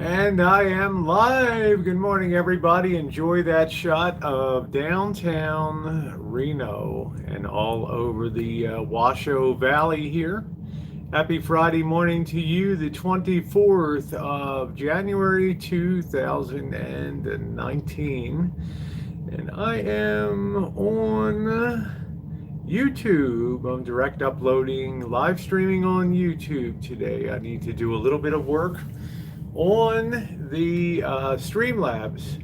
And I am live. Good morning, everybody. Enjoy that shot of downtown Reno and all over the Washoe Valley here. Happy Friday morning to you, the 24th of January 2019. And I am on YouTube. I'm direct uploading, live streaming on YouTube today. I need to do a little bit of work on the Streamlabs,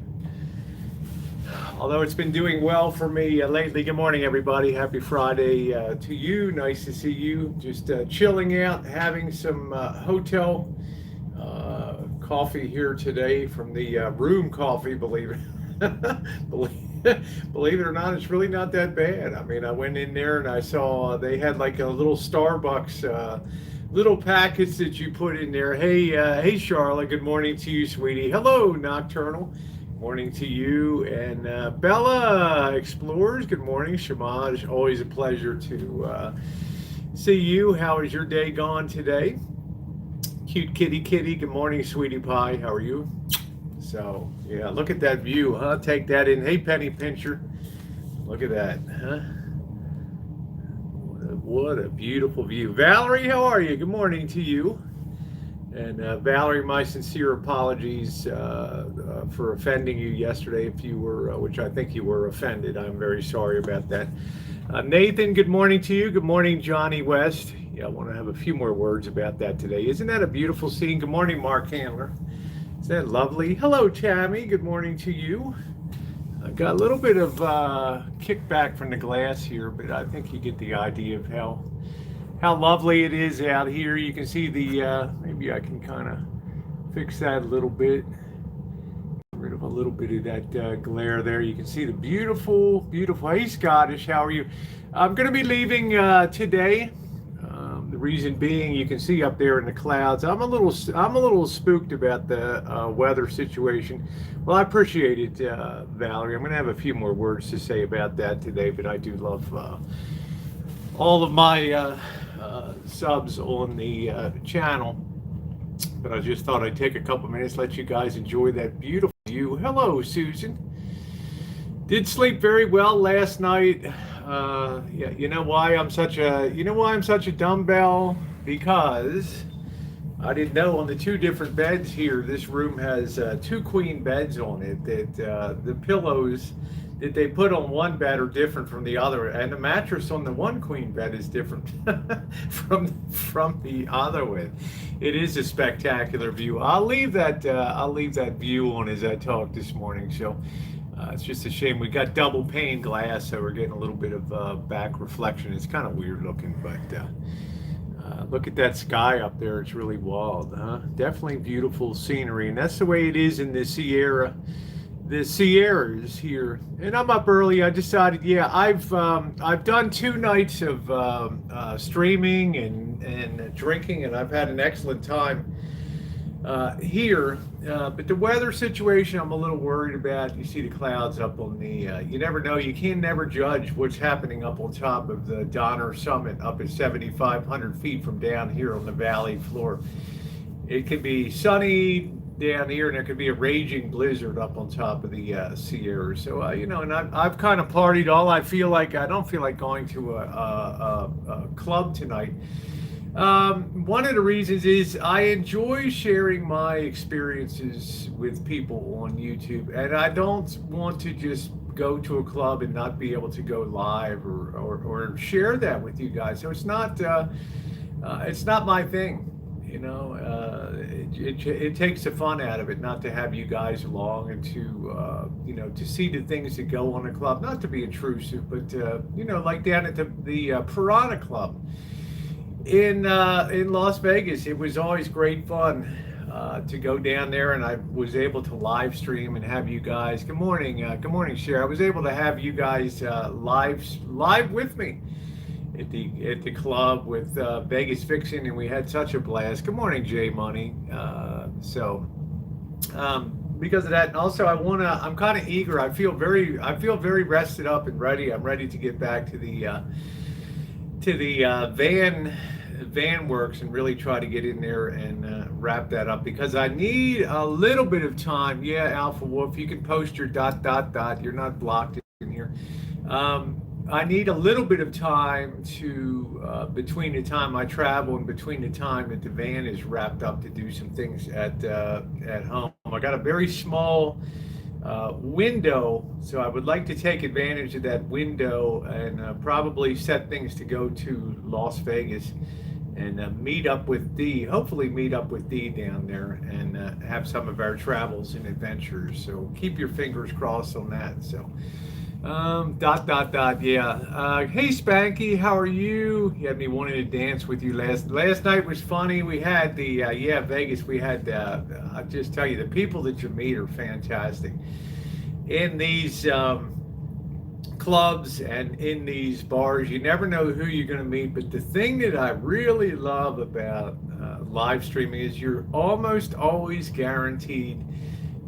although it's been doing well for me lately. Good morning, everybody. Happy Friday to you. Nice to see you. Just chilling out, having some hotel coffee here today from the room coffee, believe it. Believe it or not, it's really not that bad. I mean, I went in there and I saw they had like a little Starbucks little packets that you put in there. Hey, Charlotte. Good morning to you, sweetie. Hello, Nocturnal. Morning to you. And Bella Explorers. Good morning, Shamaj. Always a pleasure to see you. How is your day gone today? Cute kitty. Good morning, sweetie pie. How are you? So, yeah, look at that view, huh? Take that in. Hey, Penny Pincher. Look at that, huh? What a beautiful view. Valerie, how are you? Good morning to you. And Valerie, my sincere apologies for offending you yesterday if you were, which I think you were offended. I'm very sorry about that. Nathan, good morning to you. Good morning, Johnny West. Yeah, I want to have a few more words about that today. Isn't that a beautiful scene? Good morning, Mark Handler. Isn't that lovely? Hello, Tammy. Good morning to you. I got a little bit of kickback from the glass here, but I think you get the idea of how lovely it is out here. You can see the, maybe I can kind of fix that a little bit. Get rid of a little bit of that glare there. You can see the beautiful, hey Scottish, how are you? I'm going to be leaving today. The reason being, you can see up there in the clouds, I'm a little spooked about the weather situation. Well, I appreciate it, Valerie. I'm going to have a few more words to say about that today, but I do love all of my subs on the channel. But I just thought I'd take a couple minutes, let you guys enjoy that beautiful view. Hello, Susan. Did sleep very well last night. Yeah, you know why I'm such a dumbbell? Because I didn't know on the two different beds here, this room has two queen beds on it, that the pillows that they put on one bed are different from the other, and the mattress on the one queen bed is different from the other one. It is a spectacular view. I'll leave that view on as I talk this morning. So it's just a shame we got double pane glass, so we're getting a little bit of back reflection. It's kind of weird looking, but look at that sky up there. It's really wild, huh? Definitely beautiful scenery, and that's the way it is in the Sierras here. And I'm up early. I decided, yeah, I've done 2 nights of streaming and drinking, and I've had an excellent time here, but the weather situation I'm a little worried about. You see the clouds up on the, you never know, you can never judge what's happening up on top of the Donner Summit up at 7,500 feet from down here on the valley floor. It could be sunny down here and there could be a raging blizzard up on top of the Sierras. So, you know, and I've kind of partied all I feel like. I don't feel like going to a club tonight. One of the reasons is I enjoy sharing my experiences with people on YouTube, and I don't want to just go to a club and not be able to go live or share that with you guys. So it's not my thing, you know. It takes the fun out of it not to have you guys along and to you know, to see the things that go on a club, not to be intrusive, but you know, like down at the Piranha Club in Las Vegas. It was always great fun to go down there, and I was able to live stream and have you guys. Good morning, Cher. I was able to have you guys live with me at the club with Vegas Fiction, and we had such a blast. Good morning, J Money. Because of that, and also I'm kind of eager. I feel very rested up and ready. I'm ready to get back to the van van works and really try to get in there and wrap that up, because I need a little bit of time. Yeah, Alpha Wolf, you can post your ... You're not blocked in here. I need a little bit of time to between the time I travel and between the time that the van is wrapped up, to do some things at home. I got a very small window, so I would like to take advantage of that window and probably set things to go to Las Vegas and hopefully meet up with Dee down there and have some of our travels and adventures. So keep your fingers crossed on that. So yeah. Hey Spanky, how are you? You had me wanting to dance with you last night. Was funny. We had the Vegas. We had I'll just tell you, the people that you meet are fantastic in these clubs and in these bars. You never know who you're going to meet, but the thing that I really love about live streaming is you're almost always guaranteed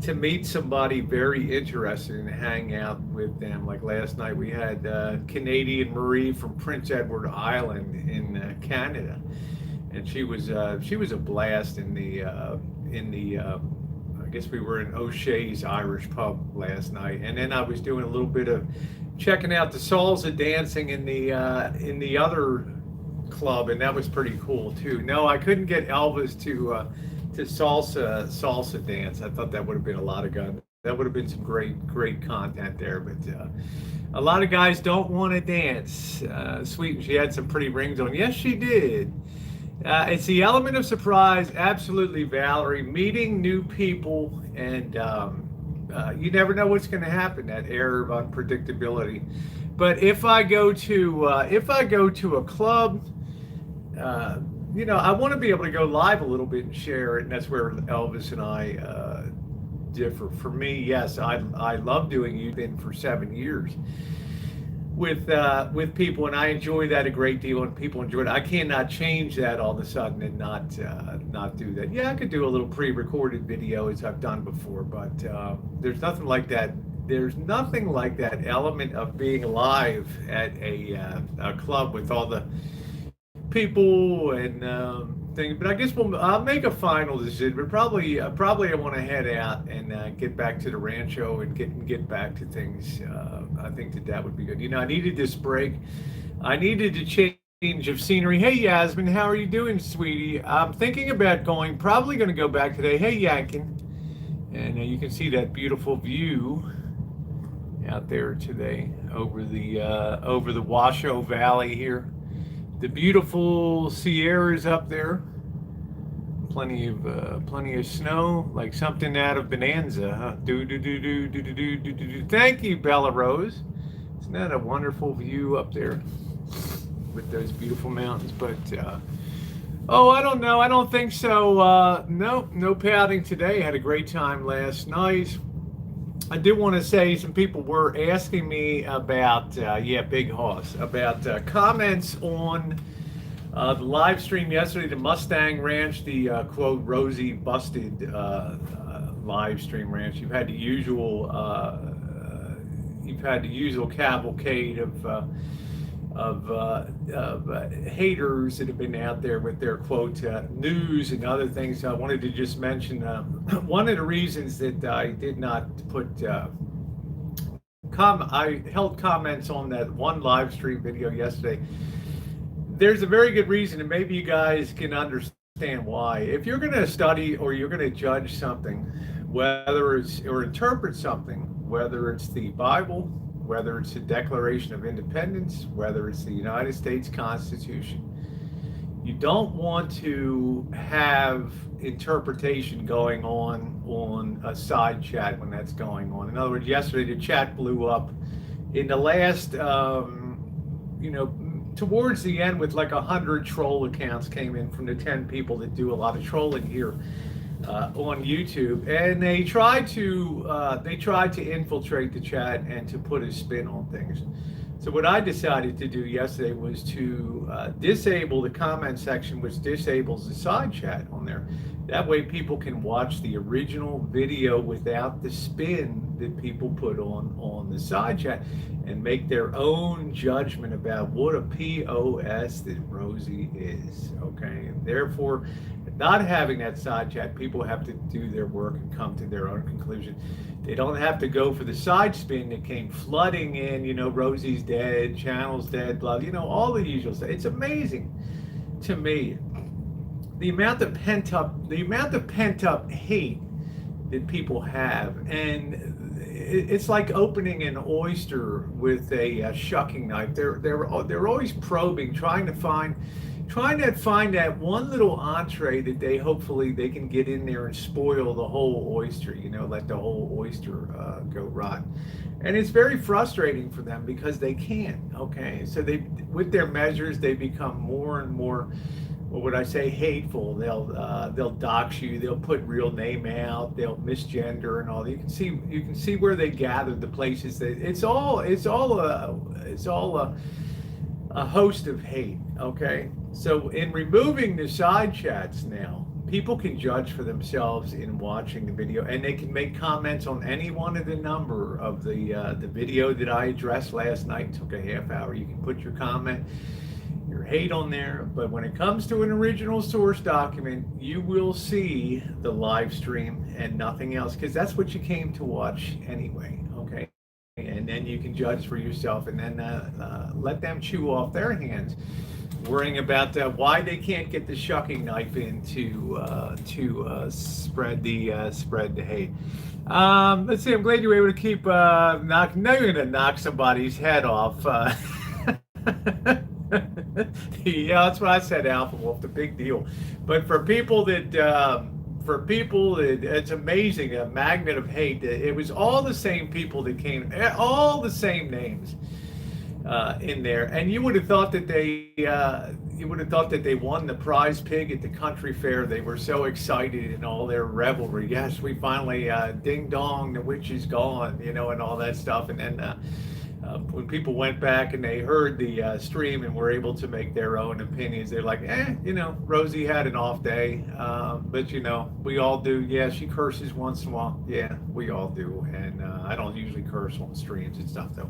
to meet somebody very interested and hang out with them. Like last night, we had Canadian Marie from Prince Edward Island in Canada, and she was a blast in the I guess we were in O'Shea's Irish pub last night, and then I was doing a little bit of checking out the salsa dancing in the other club, and that was pretty cool too. No, I couldn't get Elvis to salsa dance. I thought that would have been a lot of fun. That would have been some great content there. But a lot of guys don't want to dance. Sweet, she had some pretty rings on. Yes, she did. It's the element of surprise, absolutely, Valerie. Meeting new people, and you never know what's going to happen. That air of unpredictability. But if I go to a club, I want to be able to go live a little bit and share it, and that's where Elvis and I differ. For me, yes, I love doing it. Been for 7 years with people, and I enjoy that a great deal, and people enjoy it. I cannot change that all of a sudden and not do that. Yeah, I could do a little pre-recorded video as I've done before, but there's nothing like that. There's nothing like that element of being live at a club with all the people and things. But I guess I'll make a final decision. But probably I want to head out and get back to the Rancho and get back to things. I think that would be good. I needed this break. I needed a change of scenery. Hey Yasmin, how are you doing, sweetie? I'm thinking about probably going to go back today. Hey Yankin, and you can see that beautiful view out there today over the Washoe Valley here. The beautiful Sierras up there. Plenty of snow, like something out of Bonanza, huh? Do. Thank you, Bella Rose. Isn't that a wonderful view up there with those beautiful mountains? But I don't know. I don't think so. No pouting today. Had a great time last night. I do want to say some people were asking me about, Big Hoss, about comments on the live stream yesterday, the Mustang Ranch, the quote Rosie busted live stream ranch. You've had the usual cavalcade of haters that have been out there with their quote news and other things. I wanted to just mention one of the reasons that I did not put I held comments on that one live stream video yesterday. There's a very good reason, and maybe you guys can understand why. If you're going to study or you're going to judge something, or interpret something, whether it's the Bible, whether it's the Declaration of Independence, whether it's the United States Constitution, you don't want to have interpretation going on a side chat when that's going on. In other words, yesterday the chat blew up. In the last, towards the end, with like 100 troll accounts came in from the 10 people that do a lot of trolling here on YouTube, and they tried to infiltrate the chat and to put a spin on things. So what I decided to do yesterday was to disable the comment section, which disables the side chat on there. That way people can watch the original video without the spin that people put on the side chat and make their own judgment about what a POS that Rosie is. Okay, and therefore, not having that side chat, people have to do their work and come to their own conclusion. They don't have to go for the side spin that came flooding in. Rosie's dead, channel's dead, blah. All the usual stuff. It's amazing to me the amount of pent up hate that people have, and it's like opening an oyster with a shucking knife. They're always probing, trying to find that one little entree that they can get in there and spoil the whole oyster. Let the whole oyster go rotten. And it's very frustrating for them because they can't. Okay, so with their measures, they become more and more, what would I say, hateful. They'll dox you. They'll put real name out. They'll misgender and all. You can see where they gathered the places. That it's all a host of hate. Okay, so in removing the side chats now, people can judge for themselves in watching the video, and they can make comments on any one of the number of the video that I addressed last night. It took a half hour. You can put your comment, your hate on there, but when it comes to an original source document, you will see the live stream and nothing else, because that's what you came to watch anyway. Okay, and then you can judge for yourself, and then let them chew off their hands, worrying about why they can't get the shucking knife in to spread the hate. Let's see. I'm glad you were able to keep now you're gonna knock somebody's head off. Yeah, that's what I said, Alpha Wolf. The big deal. But for people that it's amazing, a magnet of hate. It was all the same people that came, all the same names in there, and you would have thought that they won the prize pig at the country fair. They were so excited in all their revelry. Yes, we finally ding dong, the witch is gone, and all that stuff. And then when people went back and they heard the stream and were able to make their own opinions, they're like, Rosie had an off day, but we all do. Yeah, she curses once in a while. Yeah, we all do, and I don't usually curse on streams and stuff though.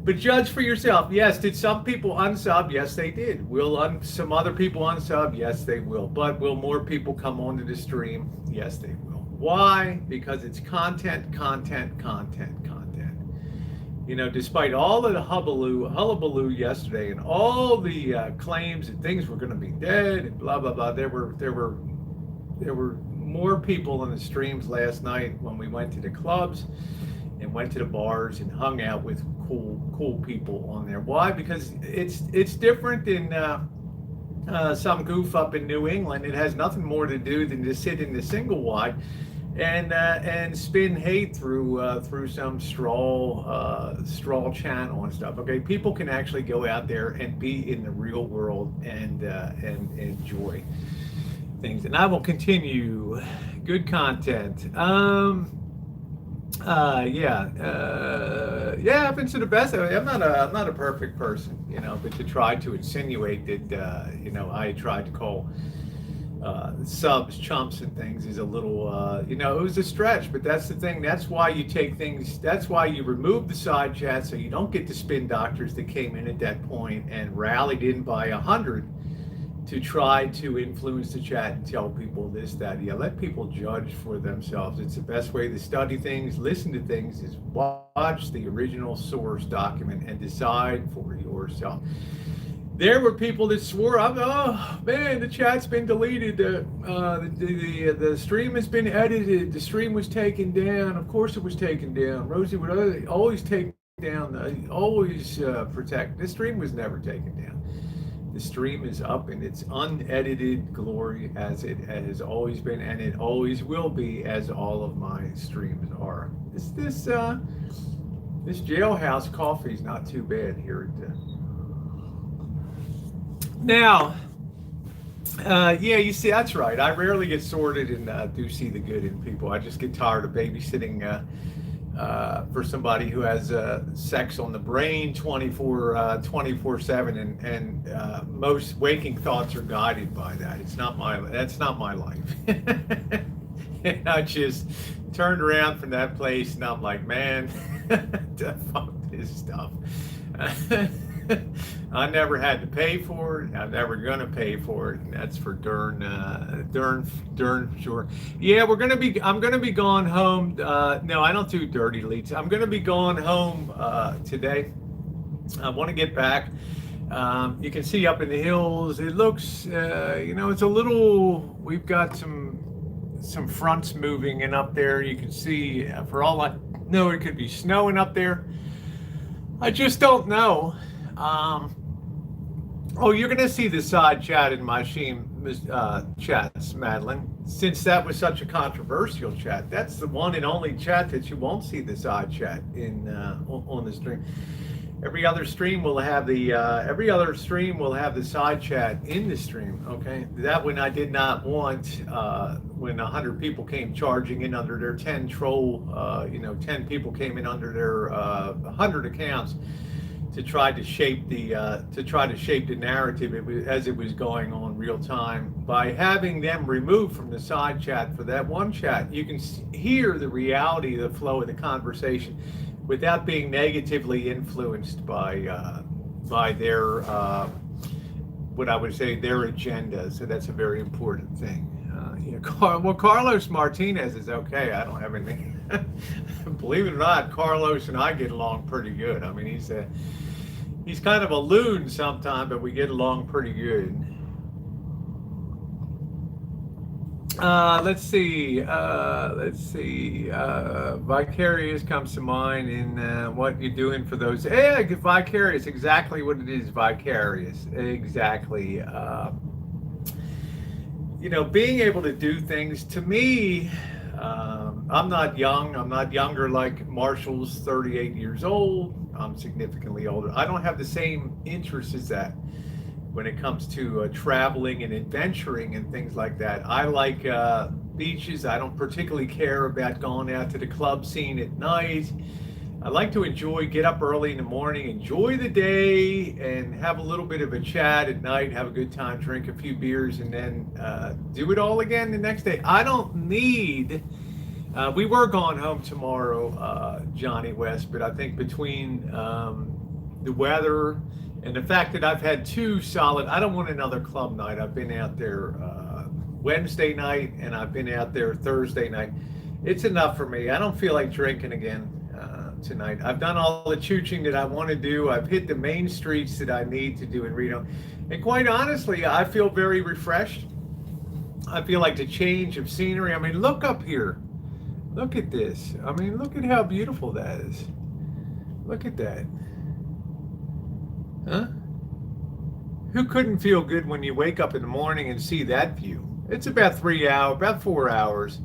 But judge for yourself. Yes, did some people unsub? Yes, they did. Will some other people unsub? Yes, they will. But will more people come onto the stream? Yes, they will. Why? Because it's content. Despite all of the hullabaloo yesterday and all the claims that things were going to be dead and blah blah blah, there were more people in the streams last night when we went to the clubs and went to the bars and hung out with cool people on there. Why? Because it's different in some goof up in New England. It has nothing more to do than to sit in the single wide and spin hate through some straw channel and stuff. Okay, people can actually go out there and be in the real world and enjoy things. And I will continue. Good content. Happens to the best. I'm not a perfect person, but to try to insinuate that I tried to call subs chumps and things is a little it was a stretch. But that's the thing. That's why you take things. That's why you remove the side chat, so you don't get the spin doctors that came in at that point and rallied in by 100 to try to influence the chat and tell people this, that. Yeah, let people judge for themselves. It's the best way to study things, listen to things, is watch the original source document and decide for yourself. There were people that swore, oh man, the chat's been deleted, the stream has been edited, the stream was taken down. Of course it was taken down. Rosie would always take down, always protect. The stream was never taken down. The stream is up in its unedited glory, as it has always been, and it always will be, as all of my streams are. This jailhouse coffee is not too bad here at now. You see, that's right. I rarely get sorted and do see the good in people. I just get tired of babysitting for somebody who has sex on the brain 24/7, and most waking thoughts are guided by that. That's not my life. And I just turned around from that place and I'm like, man, fuck this stuff. I never had to pay for it. I'm never gonna pay for it, and that's for darn sure. Yeah, I'm gonna be gone home. No, I don't do dirty leads. I'm gonna be gone home today. I want to get back. You can see up in the hills. It looks, it's a little. We've got some fronts moving, and up there you can see. For all I know, it could be snowing up there. I just don't know. You're going to see the side chat in my chats, Madeline. Since that was such a controversial chat, that's the one and only chat that you won't see the side chat in on the stream. Every other stream will have the side chat in the stream. Okay, that one I did not want when 100 people came charging in under their 10 troll. 10 people came in under their 100 accounts to try to shape the narrative as it was going on real time. By having them removed from the side chat for that one chat, you can hear the reality of the flow of the conversation without being negatively influenced by their what I would say their agenda. So that's a very important thing. Carlos Martinez is okay. I don't have anything. Believe it or not, Carlos and I get along pretty good. I mean, he's kind of a loon sometimes, but we get along pretty good. Let's see. Vicarious comes to mind in what you're doing for those. Yeah, vicarious, exactly what it is, vicarious. Exactly. Being able to do things, to me, I'm not young. I'm not younger like Marshall's 38 years old. I'm significantly older. I don't have the same interests as that when it comes to traveling and adventuring and things like that. I like beaches. I don't particularly care about going out to the club scene at night. I like to get up early in the morning, enjoy the day, and have a little bit of a chat at night, have a good time, drink a few beers, and then do it all again the next day. I don't need... we were going home tomorrow, Johnny West, but I think between the weather and the fact that I've had two solid... I don't want another club night. I've been out there Wednesday night, and I've been out there Thursday night. It's enough for me. I don't feel like drinking again tonight. I've done all the chooching that I want to do. I've hit the main streets that I need to do in Reno. And quite honestly, I feel very refreshed. I feel like the change of scenery. I mean, look up here. Look at this. I mean, look at how beautiful that is. Look at that. Huh? Who couldn't feel good when you wake up in the morning and see that view? It's about 4 hours.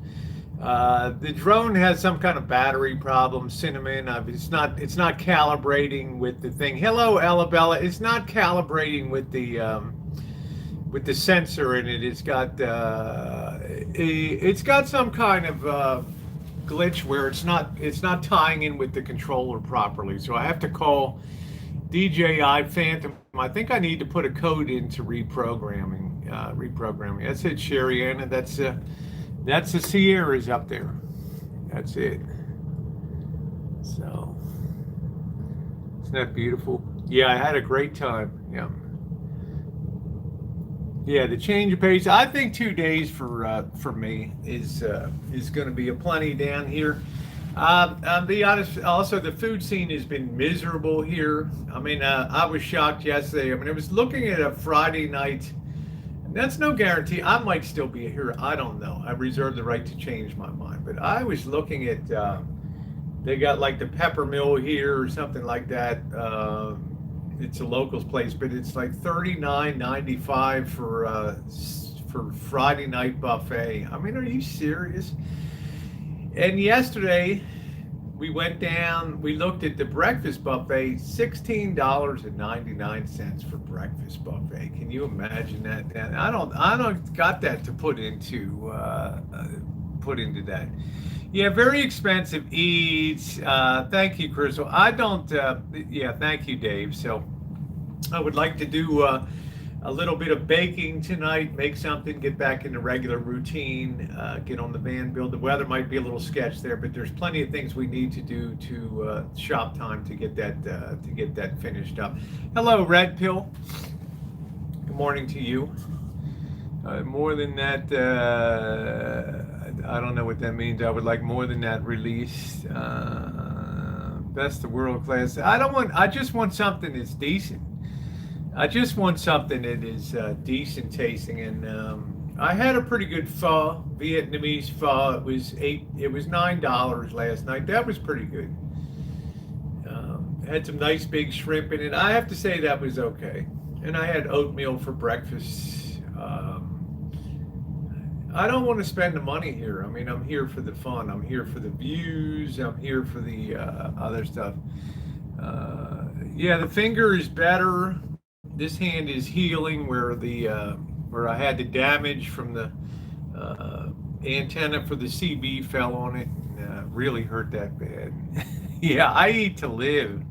The drone has some kind of battery problem, Cinnamon. It's not calibrating with the thing. Hello, Alabella. It's not calibrating with the sensor in it. It's got some kind of glitch where it's not tying in with the controller properly. So I have to call DJI Phantom. I think I need to put a code into reprogramming. That's it, Sherry-Anna. That's the Sierras up there. That's it. So, isn't that beautiful? Yeah, I had a great time. Yeah, the change of pace. I think 2 days for me is going to be a plenty down here. I'll be honest. Also, the food scene has been miserable here. I mean, I was shocked yesterday. I mean, I was looking at a Friday night. That's no guarantee. I might still be here. I don't know. I reserve the right to change my mind. But I was looking at, they got like the Pepper Mill here or something like that. It's a locals place, but it's like $39.95 for Friday night buffet. I mean, are you serious? And yesterday, we went down, we looked at the breakfast buffet, $16.99 for breakfast buffet. Can you imagine that? I don't got that to put into that. Yeah, very expensive eats. Thank you, Crystal. I don't, thank you, Dave. So I would like to do a little bit of baking tonight, make something, get back into regular routine, get on the van, build. The weather might be a little sketch there, but there's plenty of things we need to do to shop time to get that finished up. Hello, Red Pill. Good morning to you. More than that, I don't know what that means. I would like more than that released. Best of world class. I just want something that's decent. I just want something that is decent tasting, and I had a pretty good pho, Vietnamese pho. It was $9 last night. That was pretty good. Had some nice big shrimp in it. I have to say that was okay. And I had oatmeal for breakfast. I don't want to spend the money here. I mean, I'm here for the fun. I'm here for the views. I'm here for the other stuff. Yeah, the finger is better. This hand is healing where I had the damage from the antenna for the CB fell on it and really hurt that bad. Yeah, I eat to live.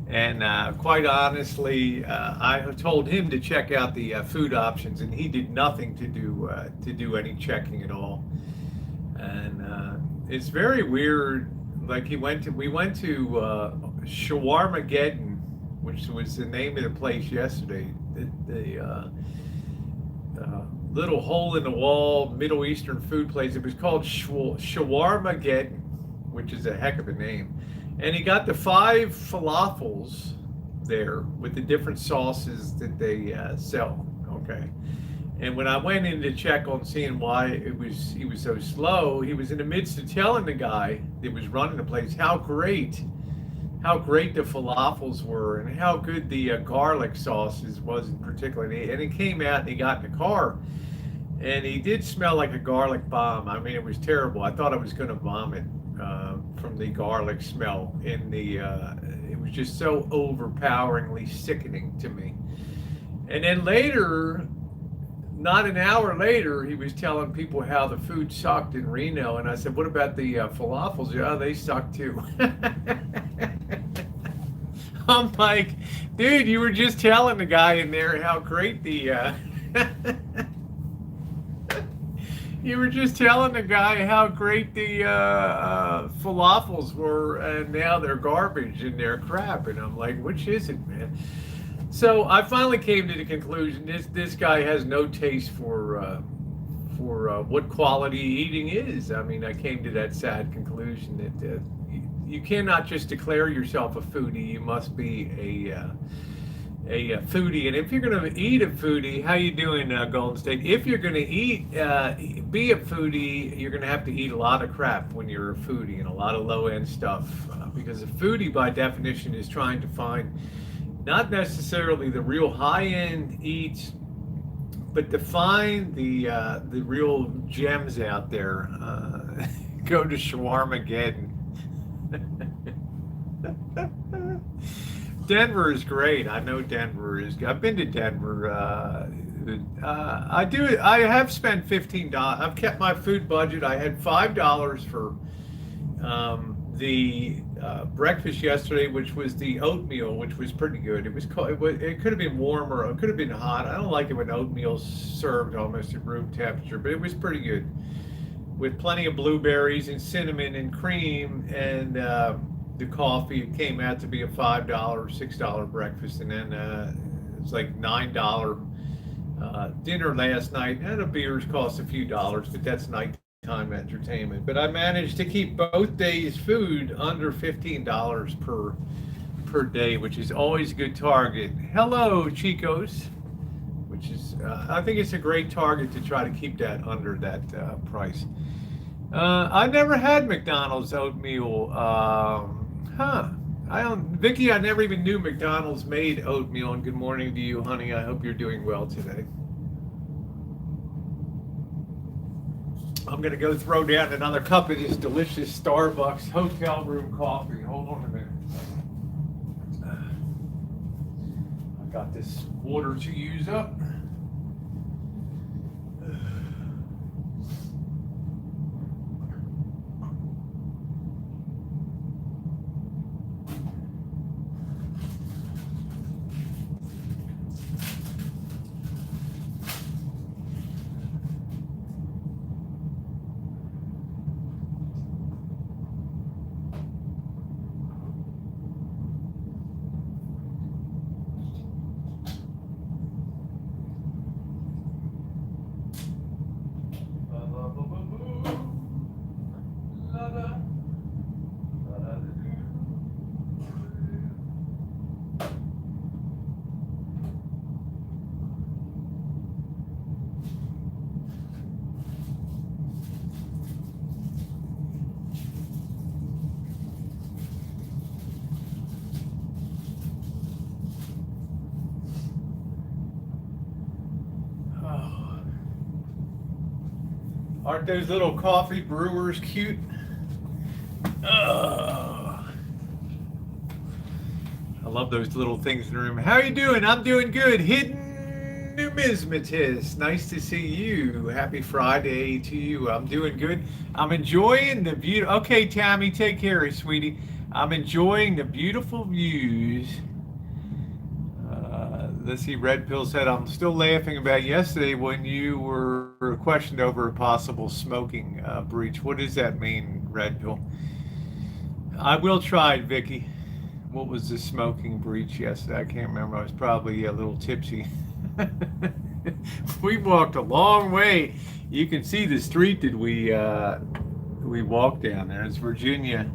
And quite honestly, I told him to check out the food options, and he did nothing to do any checking at all. And it's very weird. Like we went to Shawarmageddon, which was the name of the place yesterday. The little hole in the wall Middle Eastern food place. It was called Shawarmageddon, which is a heck of a name. And he got the 5 falafels there with the different sauces that they sell. Okay. And when I went in to check on seeing why he was so slow, he was in the midst of telling the guy that was running the place how great the falafels were and how good the garlic sauces was in particular. And he came out and he got in the car, and he did smell like a garlic bomb. I mean, it was terrible. I thought I was going to vomit from the garlic smell. It was just so overpoweringly sickening to me. And then later, not an hour later, he was telling people how the food sucked in Reno. And I said, what about the falafels? Yeah, they suck too. I'm like, dude, you were just telling the guy in there how great the you were just telling the guy how great the falafels were, and now they're garbage and they're crap. And I'm like, which is it, man? So I finally came to the conclusion this guy has no taste for what quality eating is. I mean, I came to that sad conclusion that you cannot just declare yourself a foodie. You must be a foodie. And if you're going to eat a foodie, how you doing, Golden State? If you're going to be a foodie, you're going to have to eat a lot of crap when you're a foodie and a lot of low-end stuff. Because a foodie, by definition, is trying to find not necessarily the real high-end eats, but to find the real gems out there. Go to Shawarmageddon. Denver is great. I know Denver is. I've been to Denver. I have spent $15. I've kept my food budget. I had $5 for the breakfast yesterday, which was the oatmeal, which was pretty good. It was cold. It could have been warmer. It could have been hot. I don't like it when oatmeal's served almost at room temperature, but it was pretty good with plenty of blueberries and cinnamon and cream and the coffee. It came out to be a $5, $6 breakfast, and then it's like $9 dinner last night. And the beers cost a few dollars, but that's nighttime entertainment. But I managed to keep both days' food under $15 per day, which is always a good target. Hello, Chicos, which is I think it's a great target to try to keep that under that price. I never had McDonald's oatmeal. Vicky, I never even knew McDonald's made oatmeal. And good morning to you, honey. I hope you're doing well today. I'm going to go throw down another cup of this delicious Starbucks hotel room coffee. Hold on a minute. I got this water to use up. Aren't those little coffee brewers cute? I love those little things in the room. How are you doing? I'm doing good. Hidden numismatist. Nice to see you. Happy Friday to you. I'm doing good. I'm enjoying the view. Okay, Tammy, take care, sweetie. I'm enjoying the beautiful views. Let's see, Red Pill said, I'm still laughing about yesterday when you were questioned over a possible smoking breach. What does that mean, Red Pill? I will try it, Vicky. What was the smoking breach yesterday? I can't remember. I was probably a little tipsy. We walked a long way. You can see the street that we walked down there. It's Virginia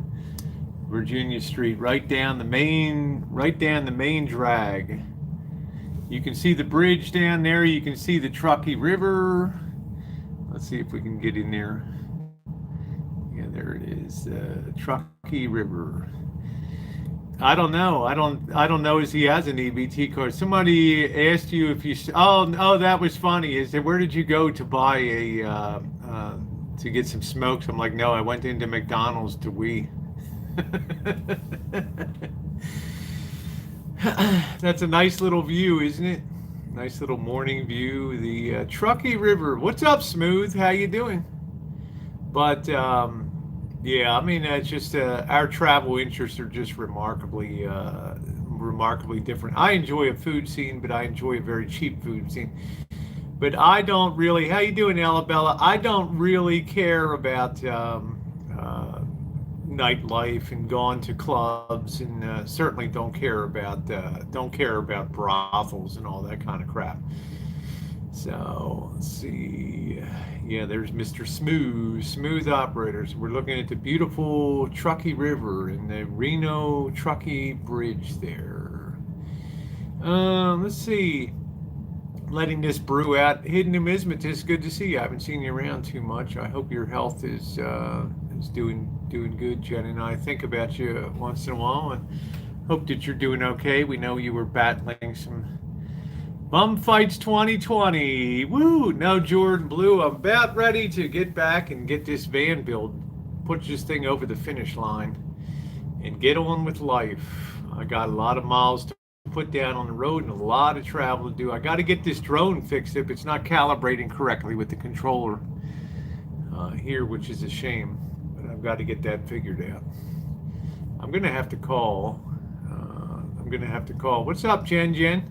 Street, right down the main drag. You can see the bridge down there. You can see the Truckee River. Let's see if we can get in there. Yeah, there it is, Truckee River. I don't know. I don't know if he has an EBT card. Somebody asked you if you. Oh, that was funny. Is that where did you go to buy to get some smokes? I'm like, no, I went into McDonald's to wee. That's a nice little view, isn't it? Nice little morning view. The Truckee River. What's up, Smooth? How you doing? But yeah, I mean, it's just our travel interests are just remarkably different. I enjoy a food scene, but I enjoy a very cheap food scene. But I don't really. How you doing, Alabella? I don't really care about nightlife and going to clubs, and certainly don't care about brothels and all that kind of crap. So let's see. Yeah, there's Mr. Smooth Operators. We're looking at the beautiful Truckee River and the Reno Truckee Bridge there. Let's see. Letting this brew out. Hidden Numismatist, good to see you. I haven't seen you around too much. I hope your health is doing good. Jen and I think about you once in a while and hope that you're doing okay. We know you were battling some bum fights 2020. Woo! No Jordan Blue. I'm about ready to get back and get this van built, put this thing over the finish line, and get on with life. I got a lot of miles to put down on the road and a lot of travel to do. I got to get this drone fixed if it's not calibrating correctly with the controller here, which is a shame. But I've got to get that figured out. I'm gonna have to call. What's up, Jen?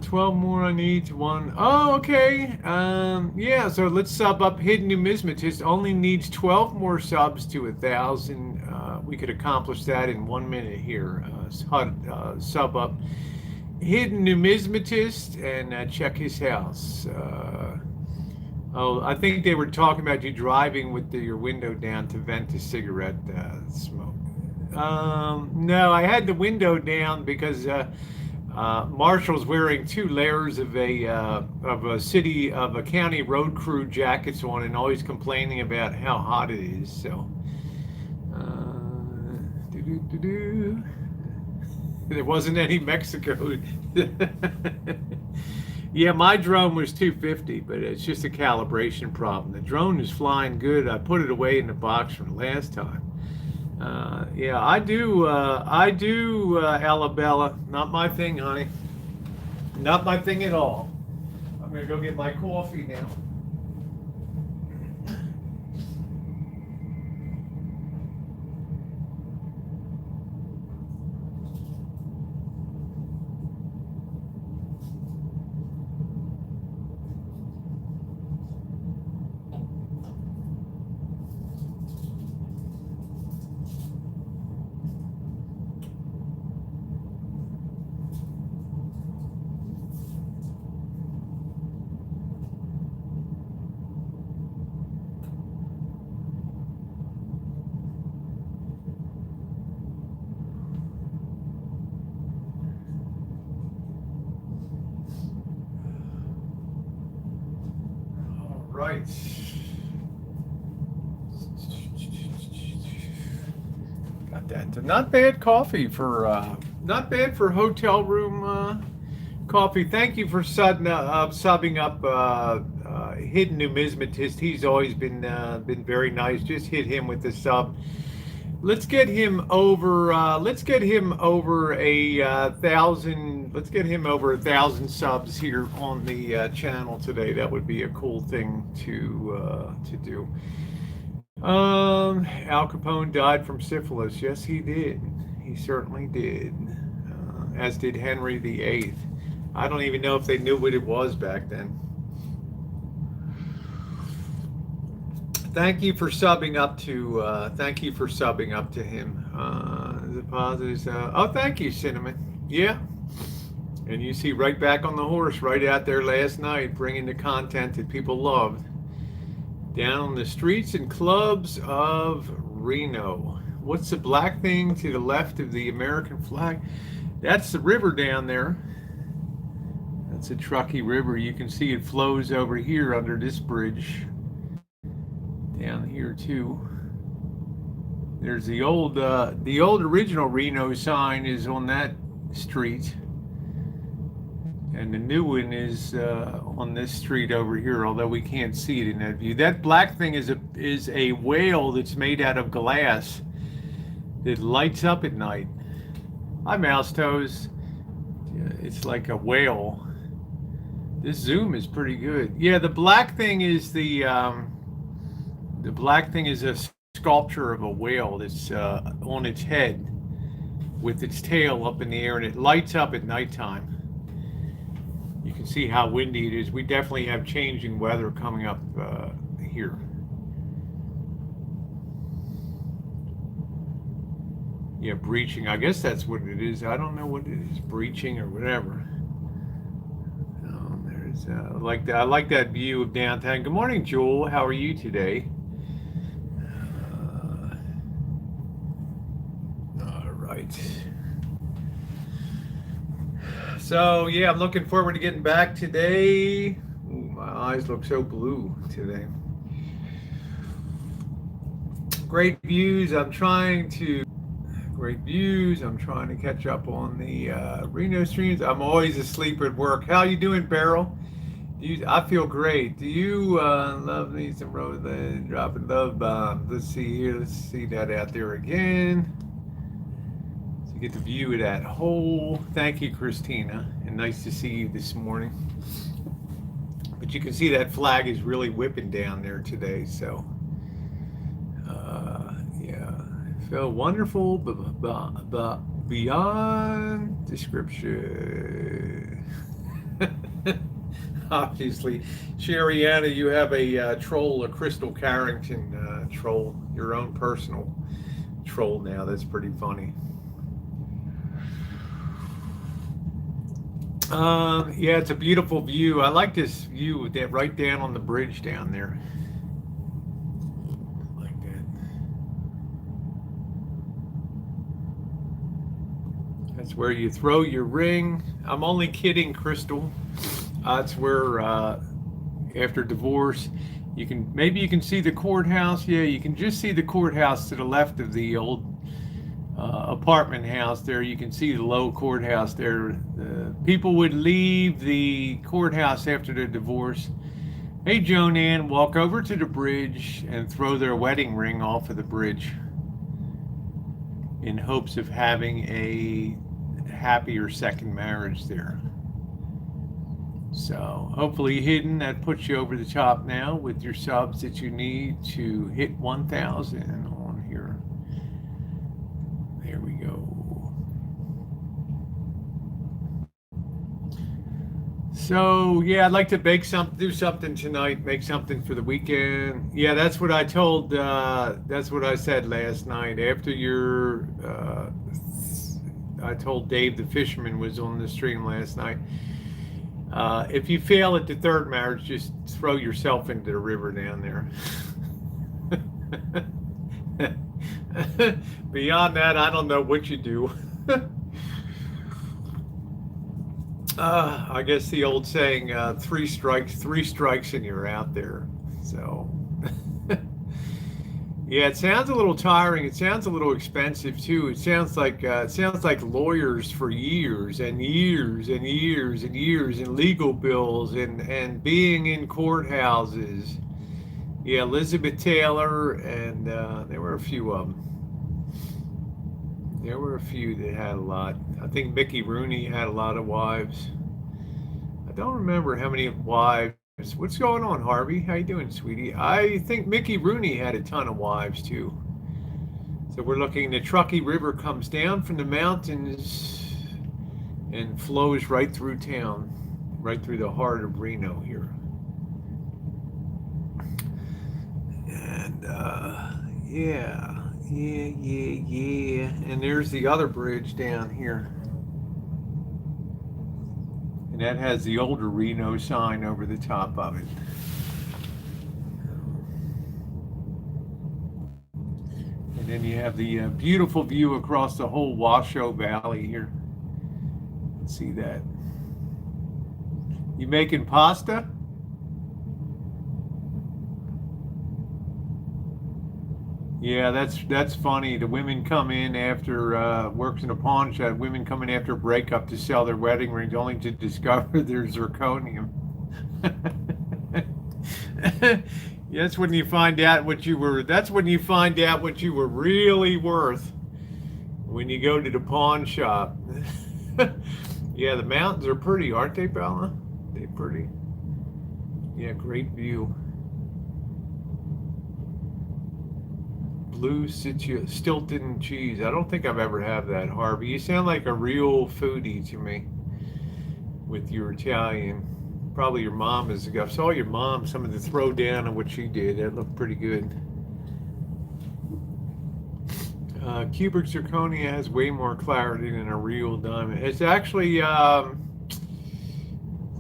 12 more I need to one. Oh, okay. Yeah, so let's sub up Hidden Numismatist. Only needs 12 more subs to 1,000. We could accomplish that in 1 minute here. Sub up Hidden Numismatist and check his house. I think they were talking about you driving with your window down to vent a cigarette smoke. No, I had the window down because Marshall's wearing 2 layers of a county road crew jackets on and always complaining about how hot it is. So, there wasn't any Mexico. Yeah, my drone was 250, but it's just a calibration problem. The drone is flying good. I put it away in the box from last time. Yeah, I do, Alabella. Not my thing, honey. Not my thing at all. I'm gonna go get my coffee now. Right. Got that. Not bad coffee for not bad for hotel room coffee. Thank you for subbing up Hidden Numismatist. He's always been very nice. Just hit him with the sub. Let's get him over. Let's get him over a thousand. Let's get him over 1,000 subs here on the channel today. That would be a cool thing to do. Al Capone died from syphilis. Yes, he did. He certainly did. As did Henry VIII. I don't even know if they knew what it was back then. Thank you for subbing up to. Thank you for subbing up to him. The positives. Oh, thank you, Cinnamon. Yeah. And you see, right back on the horse, right out there last night, bringing the content that people loved. Down on the streets and clubs of Reno. What's the black thing to the left of the American flag? That's the river down there. That's a Truckee River. You can see it flows over here under this bridge. Down here too. There's the old original Reno sign is on that street. And the new one is on this street over here, although we can't see it in that view. That black thing is a whale that's made out of glass that lights up at night. Hi, Mouse Toes. Yeah, it's like a whale. This zoom is pretty good. Yeah, the black thing is a sculpture of a whale that's on its head with its tail up in the air, and it lights up at nighttime. You can see how windy it is. We definitely have changing weather coming up here. Yeah, breaching. I guess that's what it is. I don't know what it is, breaching or whatever. There's like that. I like that view of downtown. Good morning, Joel. How are you today? All right. So yeah, I'm looking forward to getting back today. Ooh, my eyes look so blue today. Great views. I'm trying to catch up on the Reno streams. I'm always asleep at work. How you doing, Beryl? I feel great. Do you love me some Rosa? Dropping love bombs. Let's see here. Let's see that out there again. Get the view of that hole. Thank you, Christina, and nice to see you this morning. But you can see that flag is really whipping down there today, so yeah, feel wonderful, but beyond description. Obviously, Sherriana, you have a troll, a Crystal Carrington troll, your own personal troll now. That's pretty funny. Yeah, it's a beautiful view. I like this view with that right down on the bridge down there. Like that. That's where you throw your ring. I'm only kidding, Crystal. That's where after divorce, maybe you can see the courthouse. Yeah, you can just see the courthouse to the left of the old apartment house there. You can see the low courthouse there. People would leave the courthouse after their divorce. Hey, Joan Ann, walk over to the bridge and throw their wedding ring off of the bridge in hopes of having a happier second marriage there. So hopefully, Hidden, that puts you over the top now with your subs that you need to hit 1,000 on here. There we go. So yeah, I'd like to do something tonight, make something for the weekend. Yeah, that's what I told. That's what I said last night after your. I told Dave the fisherman was on the stream last night. If you fail at the third marriage, just throw yourself into the river down there. Beyond that, I don't know what you do. I guess the old saying, three strikes and you're out there. So, Yeah, it sounds a little tiring. It sounds a little expensive too. It sounds like lawyers for years and years and years and years and legal bills and being in courthouses. Yeah, Elizabeth Taylor and there were a few of them. There were a few that had a lot. I think Mickey Rooney had a lot of wives. I don't remember how many wives. What's going on, Harvey? How you doing, sweetie? I think Mickey Rooney had a ton of wives too. So we're looking. The Truckee River comes down from the mountains and flows right through town, right through the heart of Reno here. And yeah. And there's the other bridge down here. And that has the older Reno sign over the top of it. And then you have the beautiful view across the whole Washoe Valley here. Let's see that. You making pasta? Yeah, that's funny. The women come in after works in a pawn shop. Women come in after a breakup to sell their wedding rings, only to discover there's zirconium. That's when you find out what you were. That's when you find out what you were really worth. When you go to the pawn shop. Yeah, the mountains are pretty, aren't they, Bella? They're pretty. Yeah, great view. Blue Stilton cheese. I don't think I've ever had that, Harvey. You sound like a real foodie to me with your Italian. Probably your mom is. I saw your mom, some of the throwdown of what she did. That looked pretty good. Cubic zirconia has way more clarity than a real diamond. It's actually,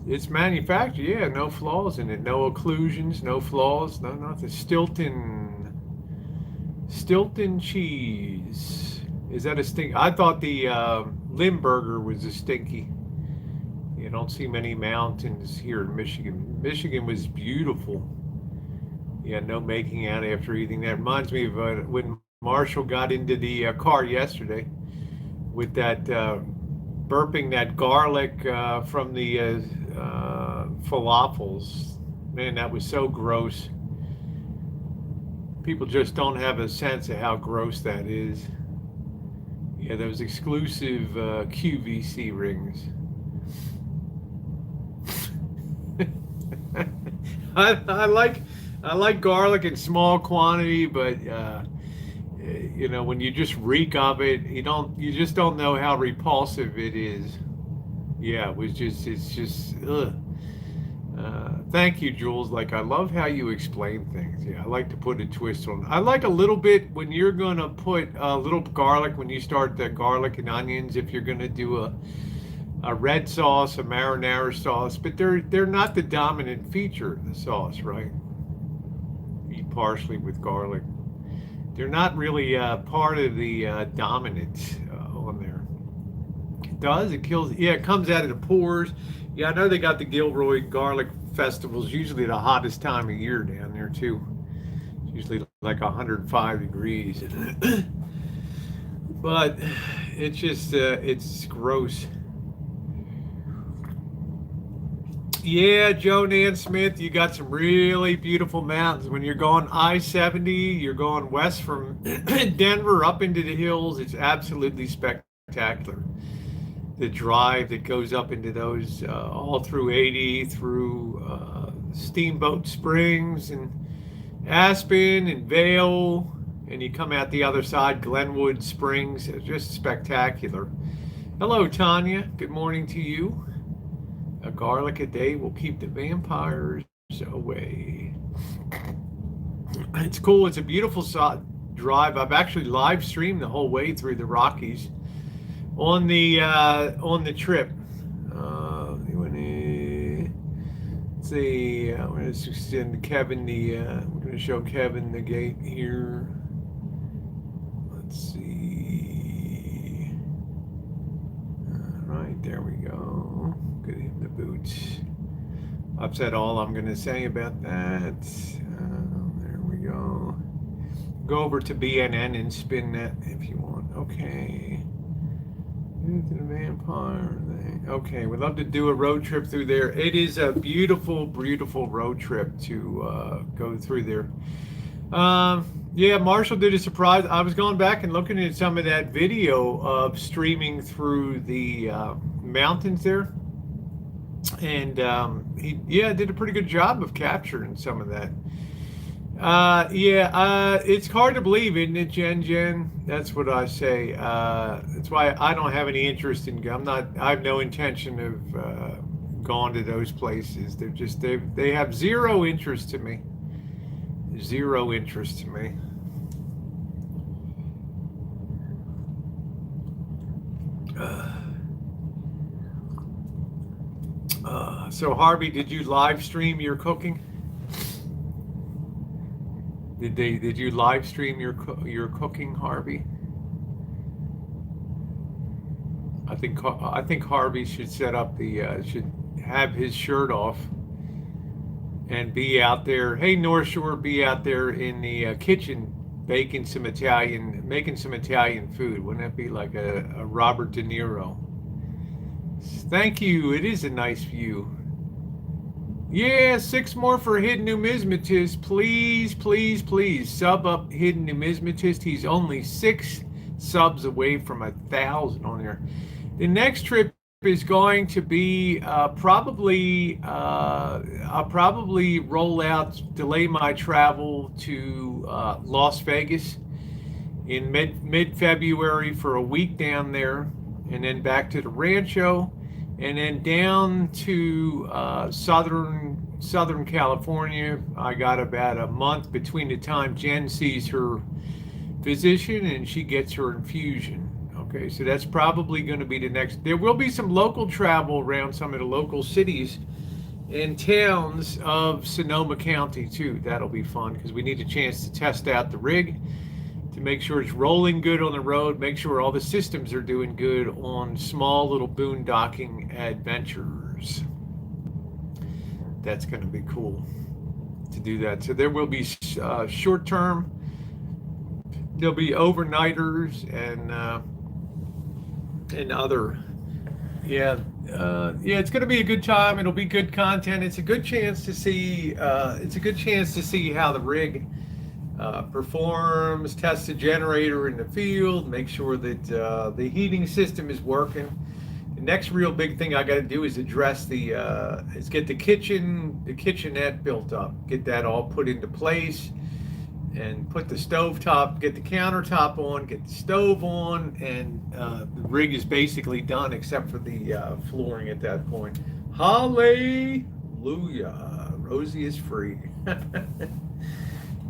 it's manufactured. Yeah, no flaws in it. No occlusions, no flaws. No, not the Stilton cheese. Is that a stink? I thought the Limburger was a stinky. You don't see many mountains here in Michigan. Michigan was beautiful. Yeah, no making out after eating. That reminds me of when Marshall got into the car yesterday with that burping that garlic from the falafels. Man, that was so gross. People just don't have a sense of how gross that is. Yeah, those exclusive QVC rings. I like garlic in small quantity, but you know, when you just reek of it, you just don't know how repulsive it is. Yeah, it's just ugh. Thank you, Jules. Like, I love how you explain things. Yeah, I like to put a twist on. I like a little bit when you're gonna put a little garlic when you start the garlic and onions. If you're gonna do a red sauce, a marinara sauce, but they're not the dominant feature of the sauce, right? Eat parsley with garlic. They're not really part of the dominant on there. It does. It kills. Yeah, it comes out of the pores. Yeah, I know they got the Gilroy Garlic Festival's usually the hottest time of year down there too. It's usually like 105 degrees. But it's just it's gross. Yeah, Joe Nan Smith, you got some really beautiful mountains. When you're going I-70, you're going west from Denver up into the hills. It's absolutely spectacular. The drive that goes up into those all through 80, through Steamboat Springs and Aspen and Vail, and you come out the other side, Glenwood Springs. It's just spectacular. Hello, Tanya. Good morning to you. A garlic a day will keep the vampires away. It's cool. It's a beautiful drive. I've actually live streamed the whole way through the Rockies on the trip. Let's see. I'm going to send Kevin we're going to show Kevin the gate here. Let's see. All right, there we go. Get him the boots. I've said all I'm going to say about that. There we go. go over to BNN and spin that if you want. Okay. Into the vampire thing. Okay, we'd love to do a road trip through there. It is a beautiful, beautiful road trip to go through there. Yeah, Marshall did a surprise. I was going back and looking at some of that video of streaming through the mountains there, and he did a pretty good job of capturing some of that. It's hard to believe, isn't it, Jen? That's what I say. That's why I don't have any interest in. I have no intention of going to those places. They have zero interest to me. Zero interest to me. So Harvey, did you live stream your cooking? Did you live stream your cooking, Harvey? I think Harvey should set up should have his shirt off and be out there. Hey, North Shore, be out there in the kitchen making some Italian food. Wouldn't that be like a Robert De Niro? Thank you. It is a nice view. Yeah, 6 more for Hidden Numismatist. Please, please, please sub up Hidden Numismatist. He's only 6 subs away from 1,000 on there. The next trip is going to be I'll probably delay my travel to Las Vegas in mid-February for a week down there, and then back to the Rancho, and then down to Southern California. I got about a month between the time Jen sees her physician and she gets her infusion. Okay, so that's probably going to be the next. There will be some local travel around some of the local cities and towns of Sonoma County too. That'll be fun because we need a chance to test out the rig to make sure it's rolling good on the road, make sure all the systems are doing good on small little boondocking adventures. That's going to be cool to do that. So there will be short term, there'll be overnighters and other. It's going to be a good time. It'll be good content. It's a good chance to see how the rig performs, test the generator in the field, make sure that the heating system is working. The next real big thing I got to do is address get the kitchenette built up, get that all put into place, and put the get the countertop on, get the stove on, and the rig is basically done except for the flooring at that point. Hallelujah, Rosie is free.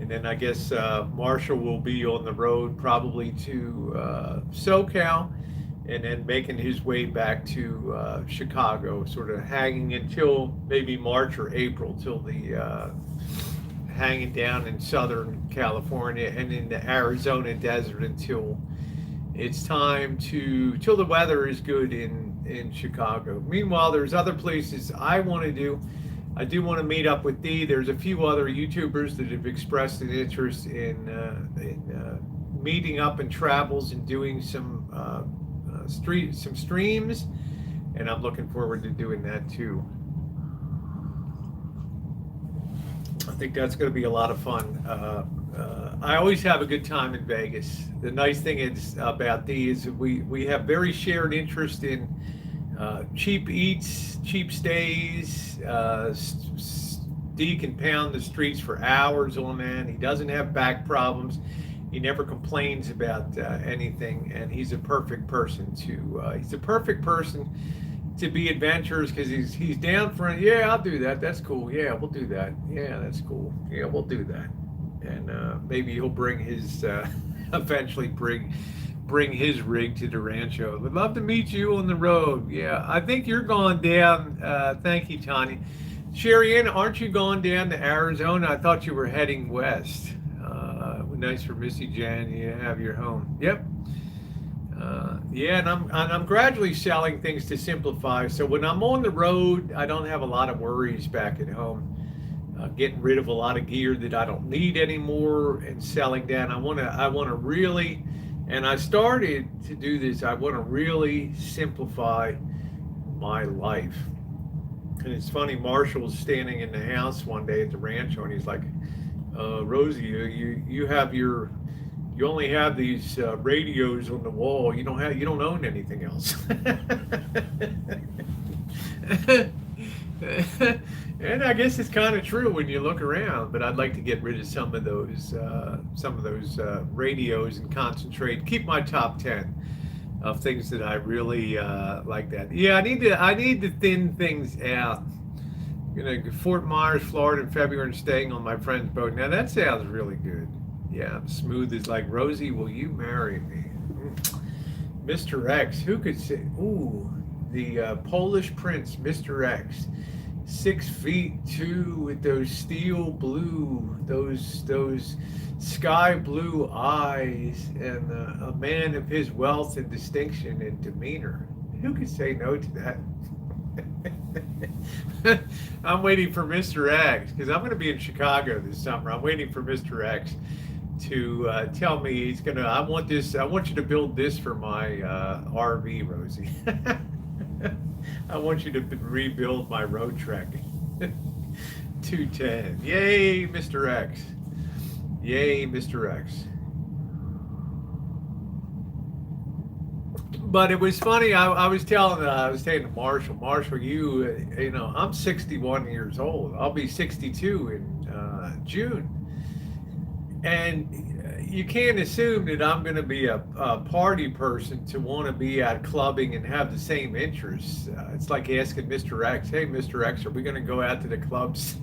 And then I guess Marshall will be on the road probably to SoCal, and then making his way back to Chicago, sort of hanging until maybe March or April, till the hanging down in Southern California and in the Arizona desert until it's time till the weather is good in Chicago. Meanwhile, there's other places I want to do. I do want to meet up with Dee. There's a few other YouTubers that have expressed an interest in meeting up in travels and doing some streams, and I'm looking forward to doing that too. I think that's going to be a lot of fun. I always have a good time in Vegas. The nice thing is about Dee is we have very shared interest in cheap eats, cheap stays. Dee can pound the streets for hours on that. He doesn't have back problems. He never complains about anything, and he's a perfect person to be adventurous, because he's down for it. Yeah, I'll do that. That's cool. Yeah, we'll do that. Yeah, that's cool. Yeah, we'll do that. And maybe he'll bring his eventually bring his rig to the Rancho. Would love to meet you on the road. Yeah, I think you're going down. Thank you, Tanya. Sherry Ann, aren't you going down to Arizona? I thought you were heading west. Nice for Missy Jenn. You have your home. Yep. And I'm gradually selling things to simplify. So when I'm on the road, I don't have a lot of worries back at home. getting rid of a lot of gear that I don't need anymore and selling down. I want to really, and I started to do this, I want to really simplify my life. And it's funny, Marshall was standing in the house one day at the Rancho, and he's like, Rosie, you only have these radios on the wall. You don't own anything else. And I guess it's kind of true when you look around. But I'd like to get rid of some of those radios and concentrate. Keep my top 10 of things that I really like. That. Yeah, I need to thin things out. Fort Myers, Florida in February, and staying on my friend's boat. Now that sounds really good. Yeah, I'm smooth as like, Rosie, will you marry me? Mr. X, who could say? Ooh, the Polish prince, Mr. X, 6'2" with those steel blue, those sky blue eyes, and a man of his wealth and distinction and demeanor. Who could say no to that? I'm waiting for Mr. X, because I'm going to be in Chicago this summer. I'm waiting for Mr. X to tell me he's gonna. I want you to build this for my RV, Rosie. I want you to rebuild my road trek. 210. Yay, Mr. X. Yay, Mr. X. But it was funny. I was saying to Marshall, you know, I'm 61 years old. I'll be 62 in June. And you can't assume that I'm going to be a party person to want to be out clubbing and have the same interests. It's like asking Mr. X, hey, Mr. X, are we going to go out to the clubs?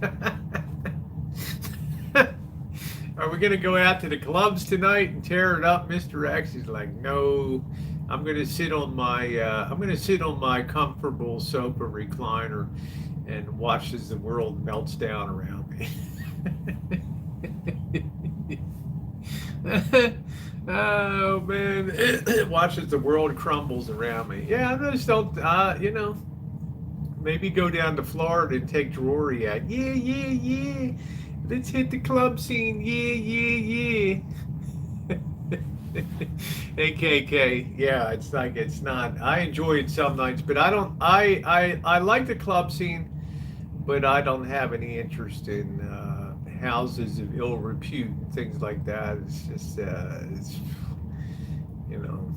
Are we going to go out to the clubs tonight and tear it up, Mr. X? He's like, no, I'm going to sit on my comfortable sofa recliner and watch as the world melts down around me. Oh man, watch as the world crumbles around me. Yeah, I just don't, maybe go down to Florida and take Drury out. Yeah. Let's hit the club scene. Yeah. Hey, KK. Yeah, it's not. I enjoy it some nights, but I don't. I like the club scene, but I don't have any interest in houses of ill repute and things like that. It's just, you know.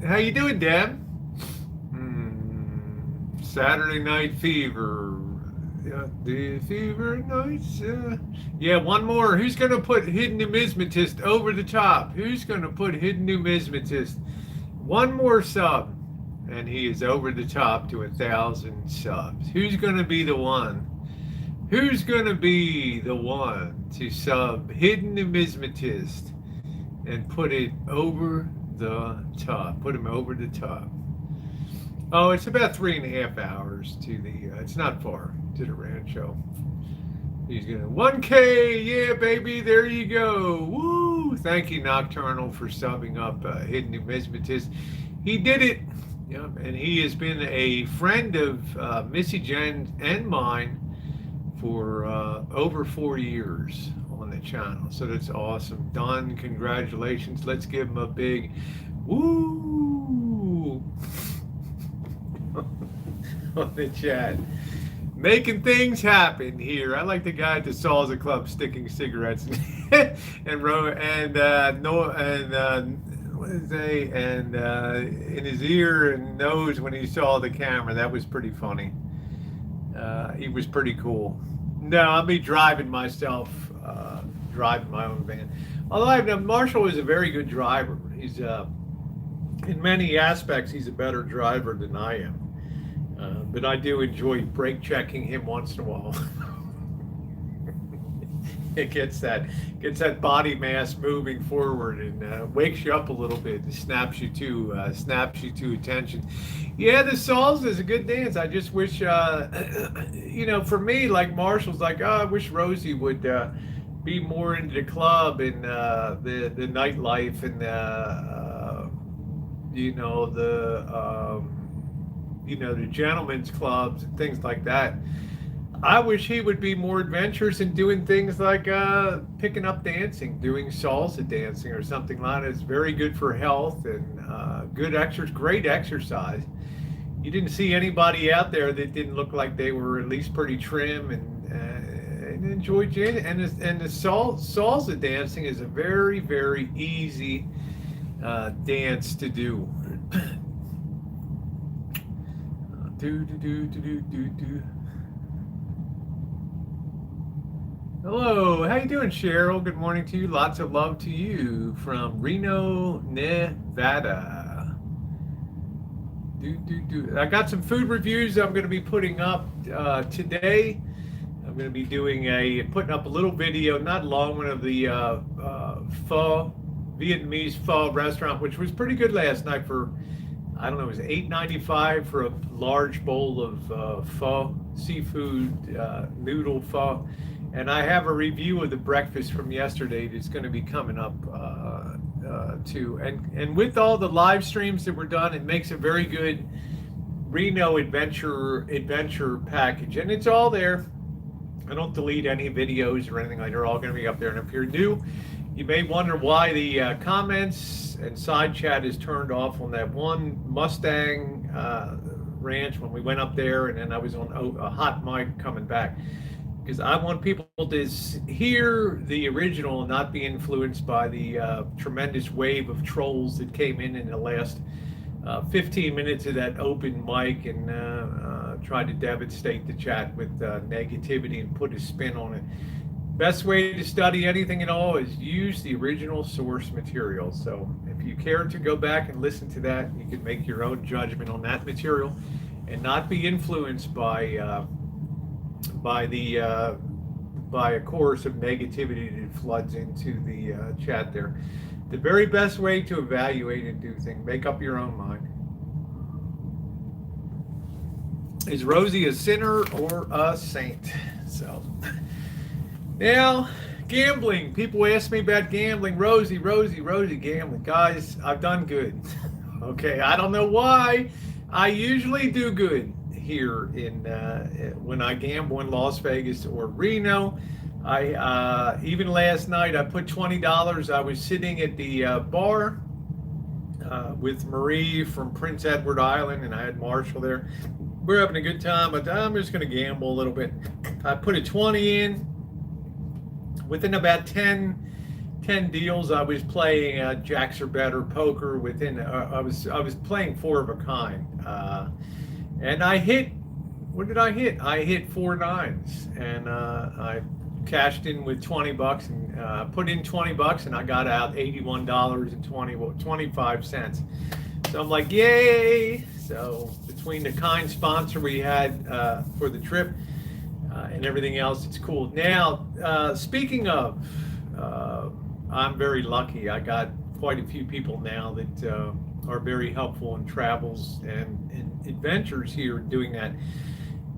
How you doing, Deb? Saturday Night Fever. Yeah, the fever nights. Yeah, one more. Who's going to put Hidden Numismatist over the top? Who's going to put Hidden Numismatist? One more sub, and he is over the top to 1,000 subs. Who's going to be the one? Who's going to be the one to sub Hidden Numismatist and put it over the top? Put him over the top. Oh, it's about 3.5 hours to the, it's not far to the Rancho. He's gonna 1K, yeah, baby, there you go. Woo! Thank you, Nocturnal, for subbing up Hidden Numismatist. He did it. Yep, and he has been a friend of Missy Jenn and mine for over 4 years on the channel. So that's awesome. Don, congratulations. Let's give him a big woo on the chat. Making things happen here. I like the guy at the Salsa Club sticking cigarettes and in his ear and nose when he saw the camera. That was pretty funny. He was pretty cool. No, I'll be driving myself, driving my own van. Although Marshall is a very good driver. He's in many aspects he's a better driver than I am. But I do enjoy brake checking him once in a while. It gets that body mass moving forward and wakes you up a little bit, and snaps you to attention. Yeah, the salsa is a good dance. I just wish, for me, like Marshall's like, oh, I wish Rosie would be more into the club and the nightlife and you know the gentlemen's clubs and things like that. I wish he would be more adventurous in doing things like picking up dancing, doing salsa dancing or something like that. It's very good for health and good exercise, great exercise. You didn't see anybody out there that didn't look like they were at least pretty trim and enjoyed it. And the salsa dancing is a very, very easy dance to do. Do. Hello, how you doing, Cheryl? Good morning to you. Lots of love to you from Reno, Nevada. I got some food reviews I'm going to be putting up today. I'm going to be putting up a little video, not long one, of the pho, Vietnamese pho restaurant, which was pretty good last night for, I don't know, it was $8.95 for a large bowl of pho, seafood noodle pho. And I have a review of the breakfast from yesterday that's going to be coming up too. And with all the live streams that were done, it makes a very good Reno adventure package. And it's all there. I don't delete any videos or anything like that. They're all going to be up there. And if you're new, you may wonder why the comments and side chat is turned off on that one Mustang ranch when we went up there. And then I was on a hot mic coming back, because I want people to hear the original and not be influenced by the tremendous wave of trolls that came in the last 15 minutes of that open mic and tried to devastate the chat with negativity and put a spin on it. Best way to study anything at all is use the original source material. So if you care to go back and listen to that, you can make your own judgment on that material and not be influenced by a chorus of negativity that floods into the chat there. The very best way to evaluate and do things, make up your own mind. Is Rosie a sinner or a saint? So now, gambling. People ask me about gambling. Rosie, gambling. Guys, I've done good. Okay, I don't know why. I usually do good here in when I gamble in Las Vegas or Reno. I even last night I put $20. I was sitting at the bar with Marie from Prince Edward Island, and I had Marshall there. We're having a good time, but I'm just going to gamble a little bit. I put a 20 in. Within about 10 deals, I was playing jacks or better poker. I was playing four of a kind. And I hit, what did I hit? I hit 4 nines, and I cashed in with $20 and put in $20, and I got out $81.25. So I'm like, yay! So between the kind sponsor we had for the trip and everything else, it's cool. Now, speaking of, I'm very lucky. I got quite a few people now that are very helpful in travels and adventures here doing that.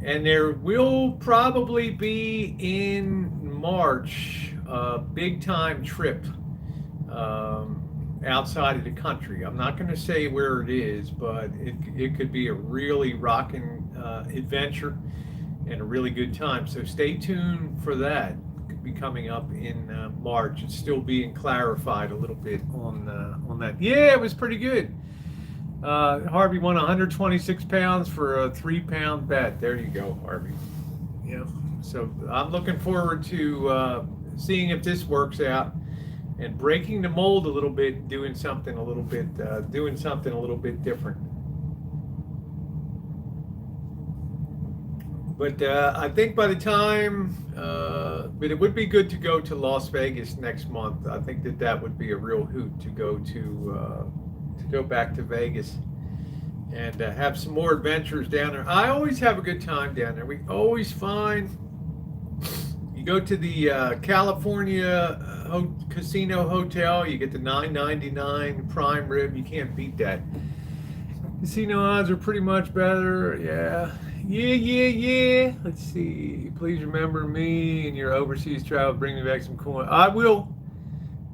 And there will probably be in March a big time trip outside of the country. I'm not going to say where it is, but it could be a really rocking adventure and a really good time. So stay tuned for that. It could be coming up in March. It's still being clarified a little bit on that. Yeah, it was pretty good. Harvey won 126 pounds for a 3-pound bet. There you go, Harvey. Yeah. So I'm looking forward to seeing if this works out and breaking the mold a little bit, doing something a little bit different. But I think by the time, but it would be good to go to Las Vegas next month. I think that would be a real hoot to go back to Vegas and have some more adventures down there. I always have a good time down there. We always find, you go to the California casino hotel, you get the $9.99 prime rib. You can't beat that. Casino odds are pretty much better. Yeah. Let's see. Please remember me and your overseas travel. Bring me back some coin. I will.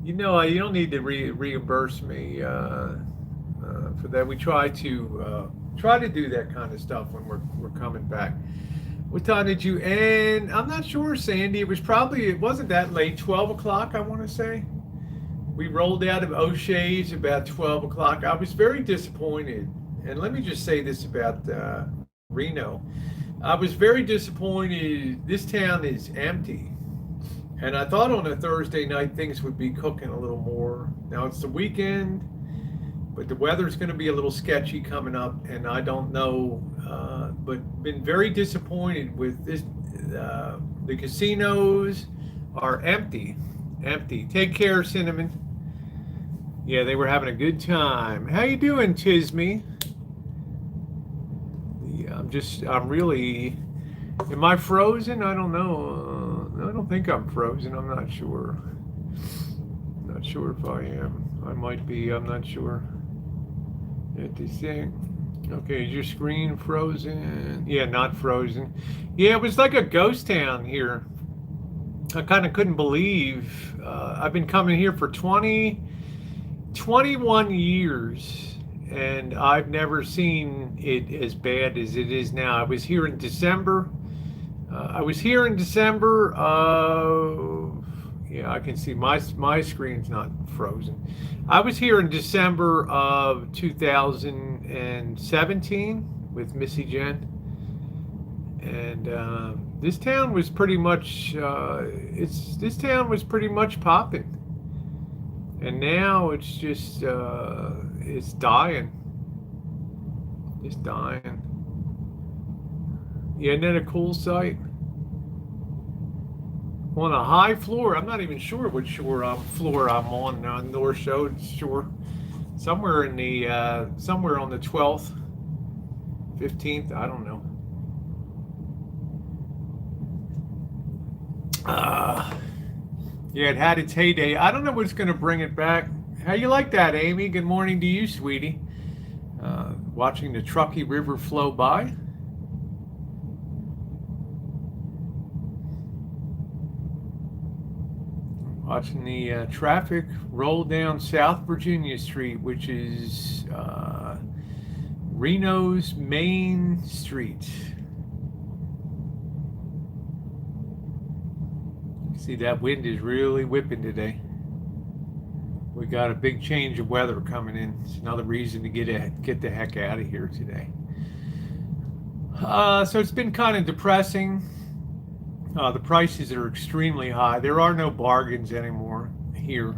You know, you don't need to reimburse me for that. We try to do that kind of stuff when we're coming back. What time did you end? I'm not sure, Sandy. It wasn't that late. 12 o'clock, I want to say. We rolled out of O'Shea's about 12 o'clock. I was very disappointed. And let me just say this about Reno. I was very disappointed. This town is empty. And I thought on a Thursday night things would be cooking a little more. Now it's the weekend, but the weather's going to be a little sketchy coming up, and I don't know. But been very disappointed with this. The casinos are empty. Take care, Cinnamon. Yeah, they were having a good time. How you doing, Tisme? I'm really. Am I frozen? I don't know. I don't think I'm frozen. I'm not sure. Not sure if I am. I might be. I'm not sure. Okay, is your screen frozen? Yeah, not frozen. Yeah, it was like a ghost town here. I kind of couldn't believe. I've been coming here for 21 years, and I've never seen it as bad as it is now. I was here in December. Yeah, I can see my screen's not frozen. I was here in December of 2017 with Missy Jenn, and this town was pretty much popping, and now it's just it's dying. Yeah, isn't that a cool sight? On a high floor, I'm not even sure which floor I'm on North Shore. Somewhere on the 12th, 15th, I don't know. Yeah, it had its heyday. I don't know what's going to bring it back. How you like that, Amy? Good morning to you, sweetie. Watching the Truckee River flow by. Watching the traffic roll down South Virginia Street, which is Reno's main street. See, that wind is really whipping today. We got a big change of weather coming in. It's another reason to get the heck out of here today. So it's been kind of depressing. The prices are extremely high. There are no bargains anymore here.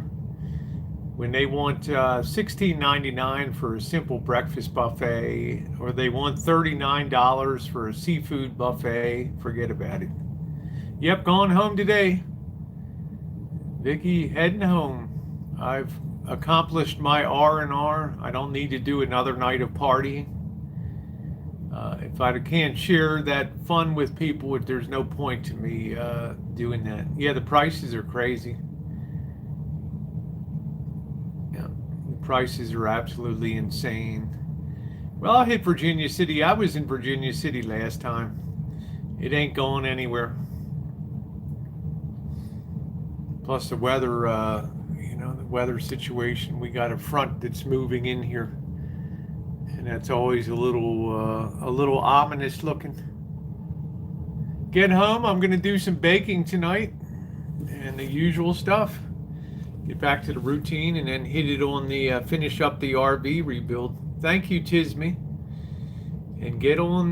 When they want $16.99 for a simple breakfast buffet, or they want $39 for a seafood buffet, forget about it. Yep, gone home today. Vicky, heading home. I've accomplished my R&R. I don't need to do another night of partying. If I can't share that fun with people, there's no point to me doing that. Yeah, the prices are crazy. Yeah, the prices are absolutely insane. Well, I'll hit Virginia City. I was in Virginia City last time. It ain't going anywhere. Plus the weather, the weather situation. We got a front that's moving in here. And that's always a little ominous looking. Get home. I'm going to do some baking tonight and the usual stuff. Get back to the routine and then hit it on the finish up the RV rebuild. Thank you, Tisme. And get on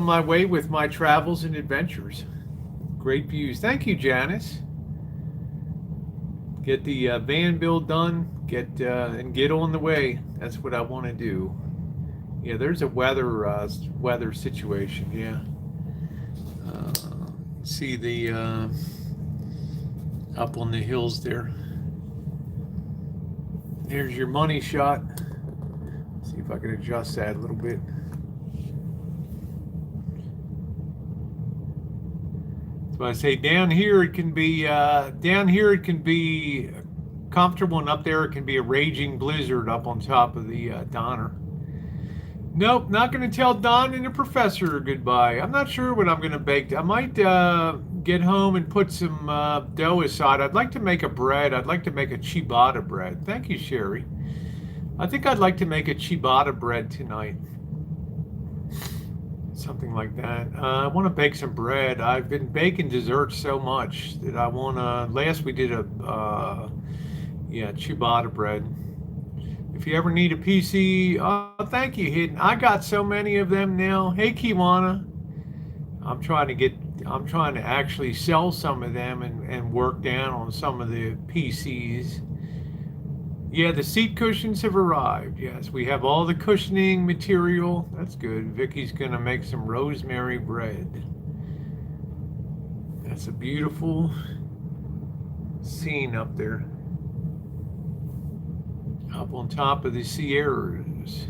my way with my travels and adventures. Great views. Thank you, Janice. Get the van build done. And get on the way. That's what I want to do. Yeah, there's a weather situation. Yeah, see the up on the hills there. There's your money shot. See if I can adjust that a little bit. So I say down here it can be comfortable, and up there it can be a raging blizzard up on top of the Donner. Nope, not going to tell Don and the professor goodbye. I'm not sure what I'm going to bake. I might get home and put some dough aside. I'd like to make a bread. I'd like to make a ciabatta bread. Thank you, Sherry. I think I'd like to make a ciabatta bread tonight. Something like that. I want to bake some bread. I've been baking desserts so much that I want to. Last we did a ciabatta bread. If you ever need a PC, thank you, Hidden. I got so many of them now. Hey, Kiwana. I'm trying to actually sell some of them and work down on some of the PCs. Yeah, the seat cushions have arrived. Yes, we have all the cushioning material. That's good. Vicky's gonna make some rosemary bread. That's a beautiful scene up there. Up on top of the Sierras.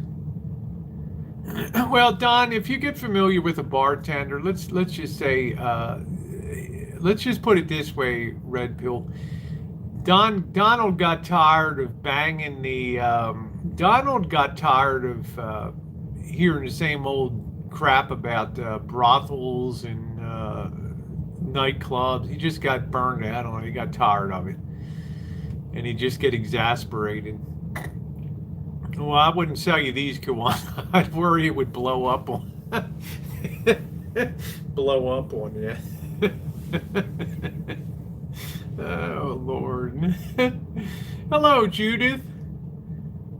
Well, Don, if you get familiar with a bartender, let's just say, let's just put it this way, Red Pill. Donald got tired of banging the. Donald got tired of hearing the same old crap about brothels and nightclubs. He just got burned out on it. He got tired of it, and he just get exasperated. Well, I wouldn't sell you these, Kawan. I'd worry it would blow up on you. Oh, Lord. Hello, Judith.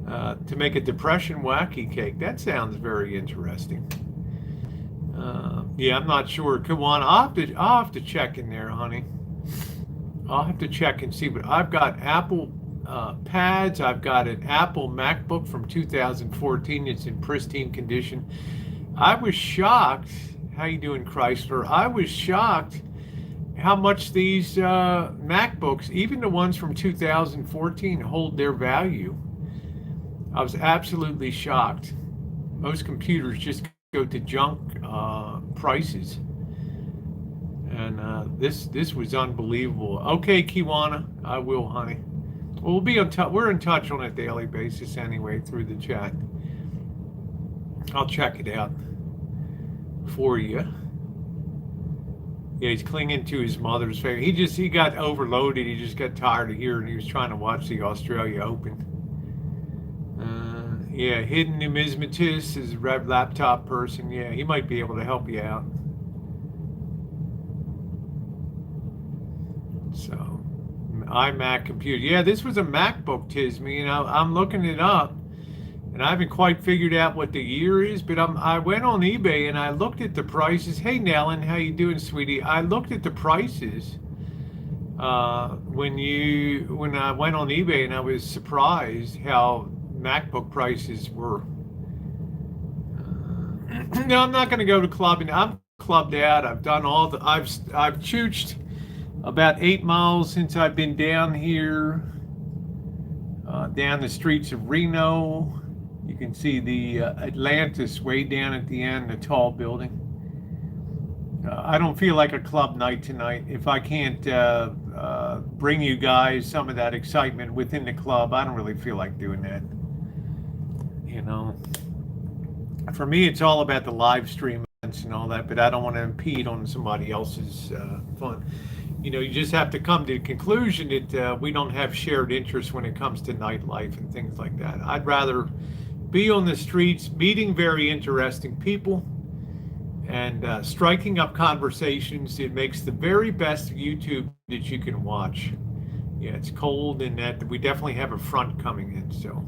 To make a depression wacky cake. That sounds very interesting. Yeah, I'm not sure. Kawan, I'll have to check in there, honey. I'll have to check and see. But I've got Apple pads. I've got an Apple MacBook from 2014. It's in pristine condition. I was shocked. How you doing, Chrysler? I was shocked how much these MacBooks, even the ones from 2014, hold their value. I was absolutely shocked. Most computers just go to junk prices. And this was unbelievable. Okay, Kiwana, I will, honey. We'll be on touch. We're in touch on a daily basis anyway through the chat. I'll check it out for you. Yeah, he's clinging to his mother's favorite. He got overloaded. He just got tired of hearing. He was trying to watch the Australia Open. Yeah, hidden numismatist is a laptop person. Yeah, he might be able to help you out. So, iMac computer. Yeah, this was a MacBook, Tisme, and I'm looking it up, and I haven't quite figured out what the year is, but I went on eBay and I looked at the prices. Hey, Nellen, how you doing, sweetie? I looked at the prices when I went on eBay, and I was surprised how MacBook prices were. No, I'm not going to go to clubbing. I'm clubbed out. I've done all the. I've chooched about 8 miles since I've been down here, down the streets of Reno. You can see the Atlantis way down at the end, the tall building. I don't feel like a club night tonight. If I can't bring you guys some of that excitement within the club, I don't really feel like doing that. You know, for me, it's all about the live stream events and all that, but I don't want to impede on somebody else's fun. You know, you just have to come to the conclusion that we don't have shared interests when it comes to nightlife and things like that. I'd rather be on the streets, meeting very interesting people, and striking up conversations. It makes the very best YouTube that you can watch. Yeah, it's cold, and that we definitely have a front coming in, so.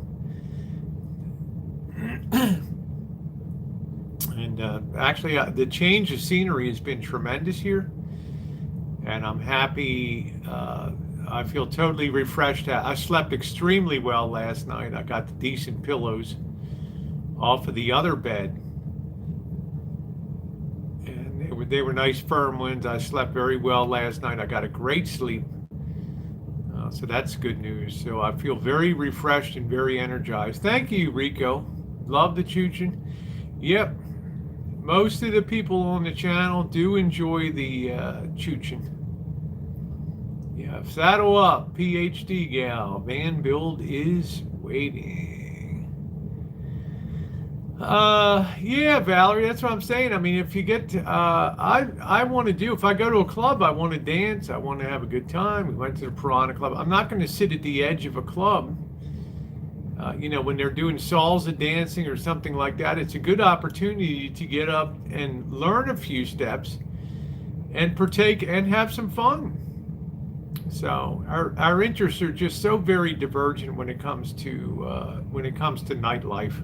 And actually, the change of scenery has been tremendous here, and I'm happy. I feel totally refreshed. I slept extremely well last night. I got the decent pillows off of the other bed, and they were nice firm ones. I slept very well last night. I got a great sleep, so that's good news. So I feel very refreshed and very energized. Thank you, Rico. Love the chooching. Yep, most of the people on the channel do enjoy the chooching. Yeah, saddle up, PhD gal. Van Build is waiting. Yeah, Valerie, that's what I'm saying. I mean, if you get to, I want to do, if I go to a club, I want to dance. I want to have a good time. We went to the Piranha Club. I'm not going to sit at the edge of a club. When they're doing salsa dancing or something like that, it's a good opportunity to get up and learn a few steps and partake and have some fun. So our interests are just so very divergent when it comes to nightlife,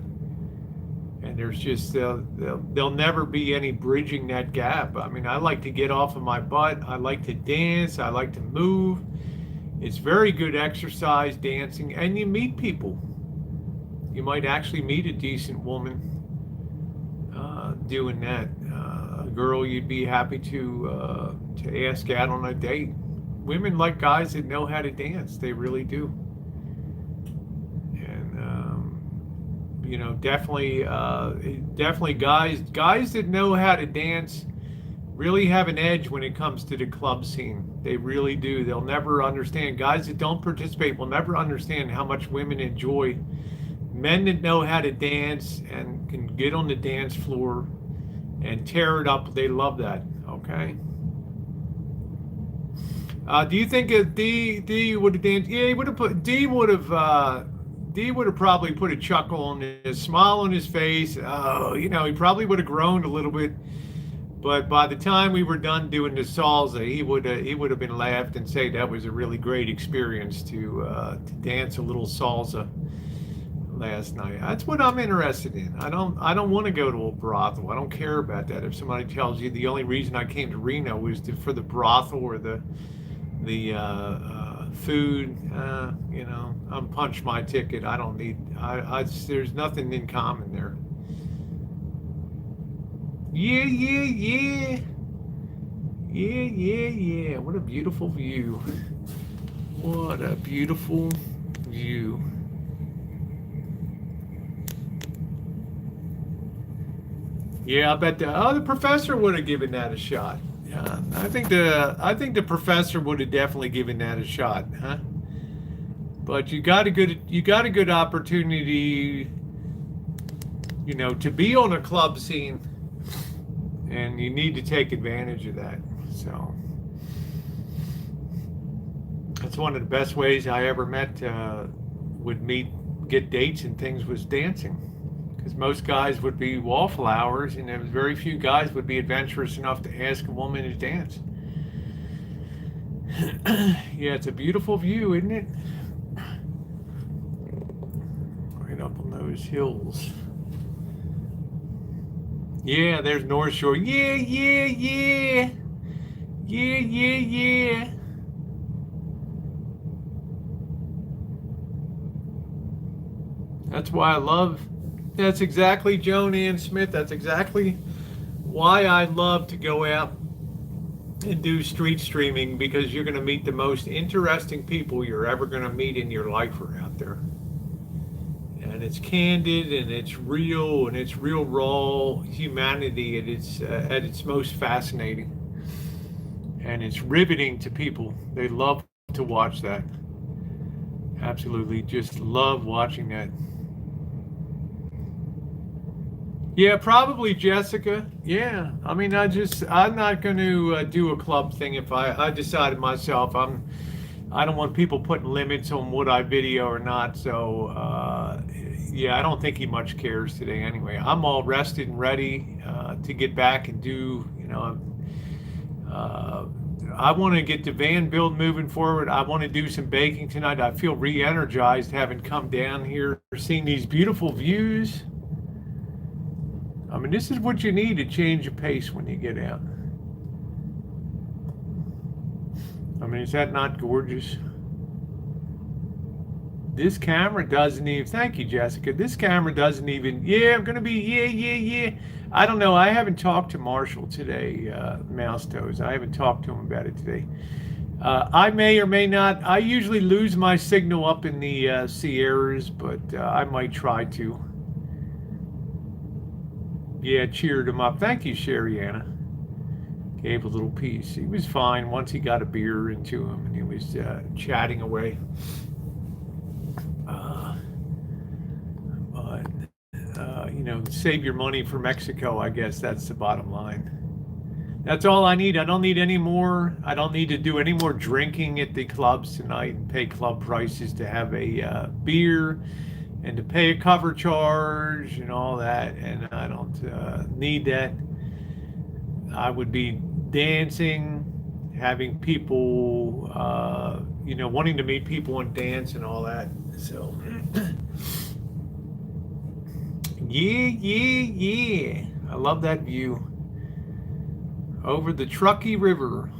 and there's just there'll never be any bridging that gap. I mean, I like to get off of my butt. I like to dance. I like to move. It's very good exercise, dancing, and you meet people. You might actually meet a decent woman doing that. A girl you'd be happy to ask out on a date. Women like guys that know how to dance. They really do. And definitely guys that know how to dance really have an edge when it comes to the club scene. They really do. They'll never understand. Guys that don't participate will never understand how much women enjoy men that know how to dance and can get on the dance floor and tear it up. They love that. Okay. Do you think D would have danced? Yeah, he would have put D would have probably put a chuckle on his smile on his face. Oh, he probably would have groaned a little bit. But by the time we were done doing the salsa, he would have been laughed and say that was a really great experience to dance a little salsa last night. That's what I'm interested in. I don't want to go to a brothel. I don't care about that. If somebody tells you the only reason I came to Reno was for the brothel or the food, I'm punched my ticket. I don't need. There's nothing in common there. Yeah. What a beautiful view. What a beautiful view. Yeah, I bet the professor would have given that a shot. Yeah, I think the professor would have definitely given that a shot, huh? But you got a good opportunity, to be on a club scene, and you need to take advantage of that. So that's one of the best ways I ever get dates and things was dancing. Because most guys would be wallflowers, and there was very few guys would be adventurous enough to ask a woman to dance. Yeah, it's a beautiful view, isn't it? Right up on those hills. Yeah, there's North Shore. Yeah. That's exactly Joan Ann Smith. That's exactly why I love to go out and do street streaming, because you're going to meet the most interesting people you're ever going to meet in your life are out there. And it's candid and it's real raw humanity at its most fascinating. And it's riveting to people. They love to watch that. Absolutely, just love watching that. Yeah, probably Jessica. Yeah, I mean, I'm not going to do a club thing. If I decided myself, I don't want people putting limits on what I video or not. So, yeah, I don't think he much cares today anyway. I'm all rested and ready to get back and do, I want to get the van build moving forward. I want to do some baking tonight. I feel re-energized having come down here, seeing these beautiful views. I mean, this is what you need to change your pace when you get out. I mean, is that not gorgeous? This camera doesn't even, thank you, Jessica. This camera doesn't even, I'm going to be, yeah. I don't know. I haven't talked to Marshall today, Mouse Toes. I haven't talked to him about it today. I may or may not. I usually lose my signal up in the Sierras, but I might try to. Yeah, cheered him up. Thank you, Sherry-Anna. Gave a little piece. He was fine once he got a beer into him, and he was chatting away. save your money for Mexico. I guess that's the bottom line. That's all I need. I don't need any more. I don't need to do any more drinking at the clubs tonight and pay club prices to have a beer and to pay a cover charge and all that. And I don't need that. I would be dancing, having people, wanting to meet people and dance and all that. So, yeah. I love that view. Over the Truckee River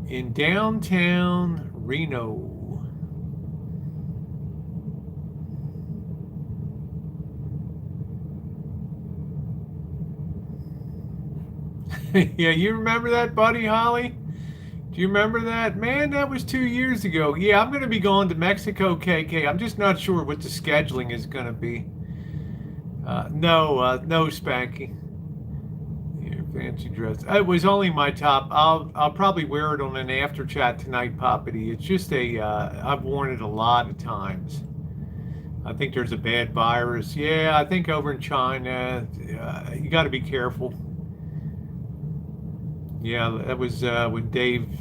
in downtown Reno. Yeah, you remember that, Buddy Holly? Do you remember that? Man, that was 2 years ago. Yeah, I'm going to be going to Mexico, KK. I'm just not sure what the scheduling is going to be. No, Spanky. Fancy dress. It was only my top. I'll probably wear it on an after chat tonight, Poppity. It's just I've worn it a lot of times. I think there's a bad virus. Yeah, I think over in China, you got to be careful. Yeah, that was when Dave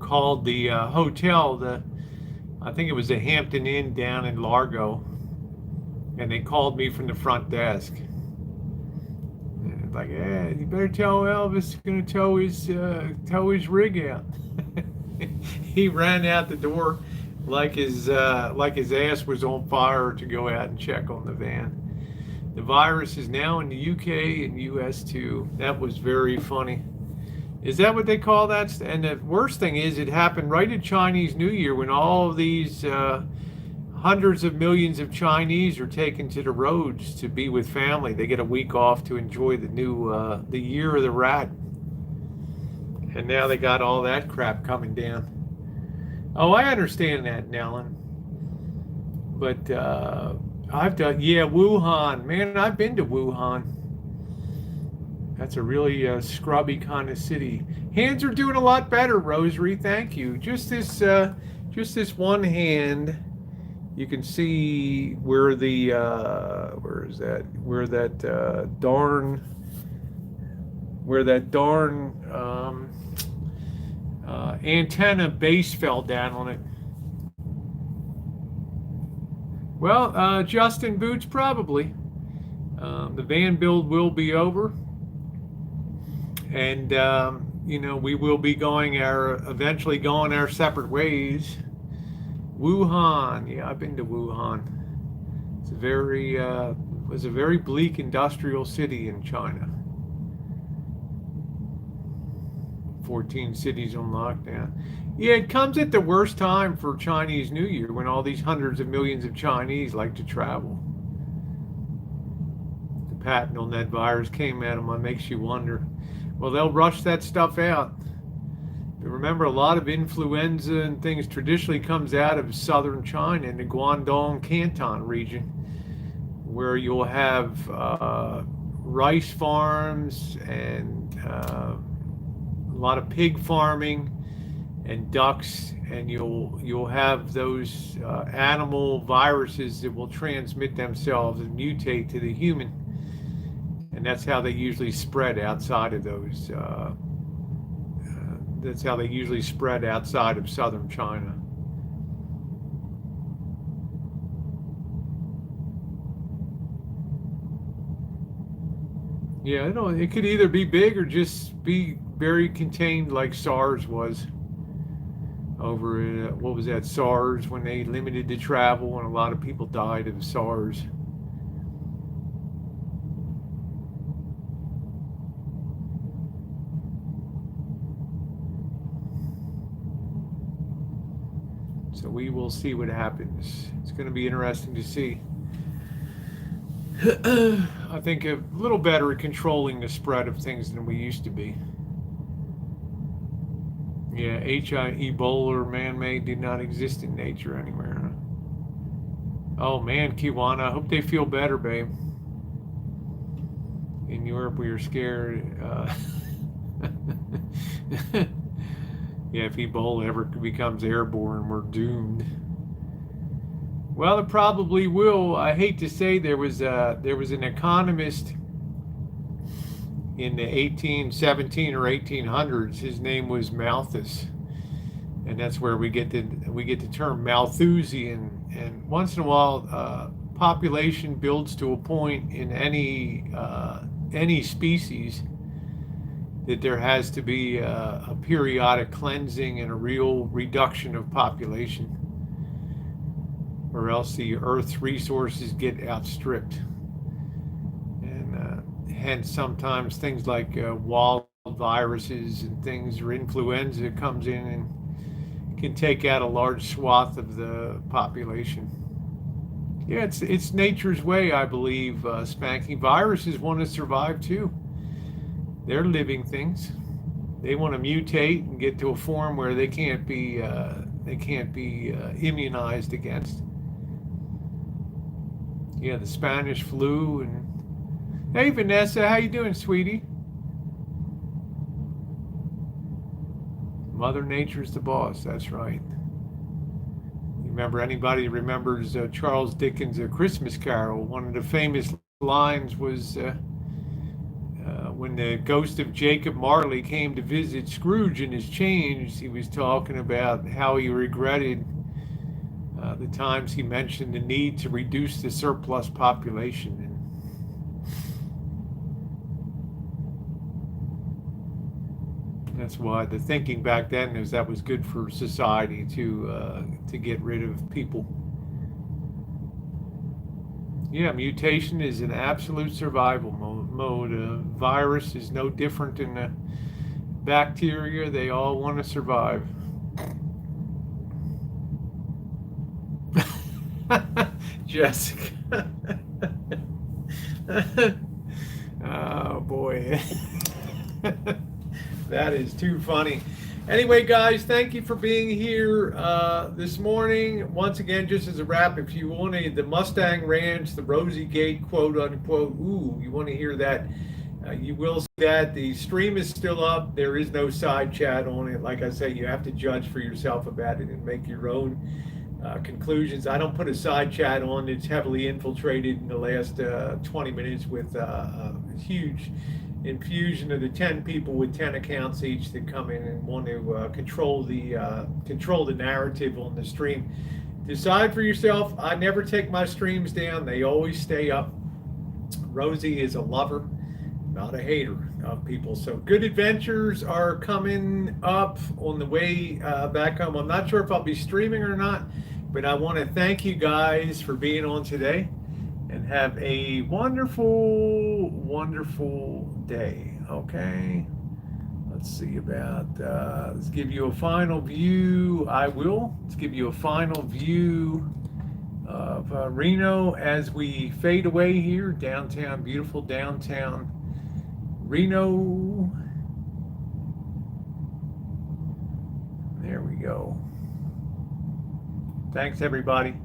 called the hotel. I think it was the Hampton Inn down in Largo, and they called me from the front desk. Like, yeah, you better tell Elvis is going to tow his rig out. He ran out the door like his ass was on fire to go out and check on the van. The virus is now in the UK and US too. That was very funny. Is that what they call that? And the worst thing is, it happened right at Chinese New Year when all of these hundreds of millions of Chinese are taken to the roads to be with family. They get a week off to enjoy the year of the rat. And now they got all that crap coming down. Oh, I understand that, Nellen. But Wuhan. Man, I've been to Wuhan. That's a really scrubby kind of city. Hands are doing a lot better, Rosary. Thank you. Just this one hand. You can see where the where that darn antenna base fell down on it. Well, Justin Boots, probably. The van build will be over, and we will be eventually going our separate ways. Wuhan, yeah, I've been to Wuhan. It's was a very bleak industrial city in China. 14 cities on lockdown. Yeah, it comes at the worst time for Chinese New Year when all these hundreds of millions of Chinese like to travel. The patent on that virus came at them. It makes you wonder. Well, they'll rush that stuff out. But remember, a lot of influenza and things traditionally comes out of southern China in the Guangdong Canton region, where you'll have rice farms and a lot of pig farming and ducks, and you'll have those animal viruses that will transmit themselves and mutate to the human, and that's how they usually spread outside of those. That's how they usually spread outside of southern China. Yeah, it could either be big or just be very contained like SARS was over in, what was that, SARS, when they limited the travel and a lot of people died of SARS. So we will see what happens. It's going to be interesting to see. I think a little better at controlling the spread of things than we used to be. Yeah, Ebola or man-made did not exist in nature anywhere. Oh man, Kiwana, I hope they feel better, babe. In Europe, we are scared. Yeah, if Ebola ever becomes airborne, we're doomed. Well, it probably will. I hate to say there was an economist in the 1817 or 1800s. His name was Malthus, and that's where we get the term Malthusian. And once in a while, population builds to a point in any species that there has to be a periodic cleansing and a real reduction of population, or else the Earth's resources get outstripped. And hence sometimes things like wild viruses and things, or influenza comes in and can take out a large swath of the population. Yeah, it's nature's way, I believe, Spanking. Viruses want to survive too. They're living things. They want to mutate and get to a form where they can't be immunized against. Yeah, the Spanish flu. And hey, Vanessa, how you doing, sweetie? Mother Nature's the boss. That's right. Remember, anybody remembers Charles Dickens' A Christmas Carol? One of the famous lines was when the ghost of Jacob Marley came to visit Scrooge in his chains, he was talking about how he regretted the times he mentioned the need to reduce the surplus population. And that's why the thinking back then is that was good for society to get rid of people. Yeah, mutation is an absolute survival mode. Virus is no different than a bacteria. They all want to survive. Jessica. Oh boy. That is too funny. Anyway, guys, thank you for being here this morning. Once again, just as a wrap, if you wanted the Mustang Ranch, the Rosie Gate, quote unquote, you want to hear that, you will see that. The stream is still up. There is no side chat on it. Like I say, you have to judge for yourself about it and make your own conclusions. I don't put a side chat on. It's heavily infiltrated in the last 20 minutes with a huge infusion of the 10 people with 10 accounts each that come in and want to control the narrative on the stream. Decide for yourself. I never take my streams down. They always stay up. Rosie is a lover, not a hater of people. So good adventures are coming up on the way back home. I'm not sure if I'll be streaming or not, but I want to thank you guys for being on today. And have a wonderful, wonderful day, okay? Let's see about, let's give you a final view. Let's give you a final view of Reno as we fade away here, downtown, beautiful downtown Reno. There we go. Thanks, everybody.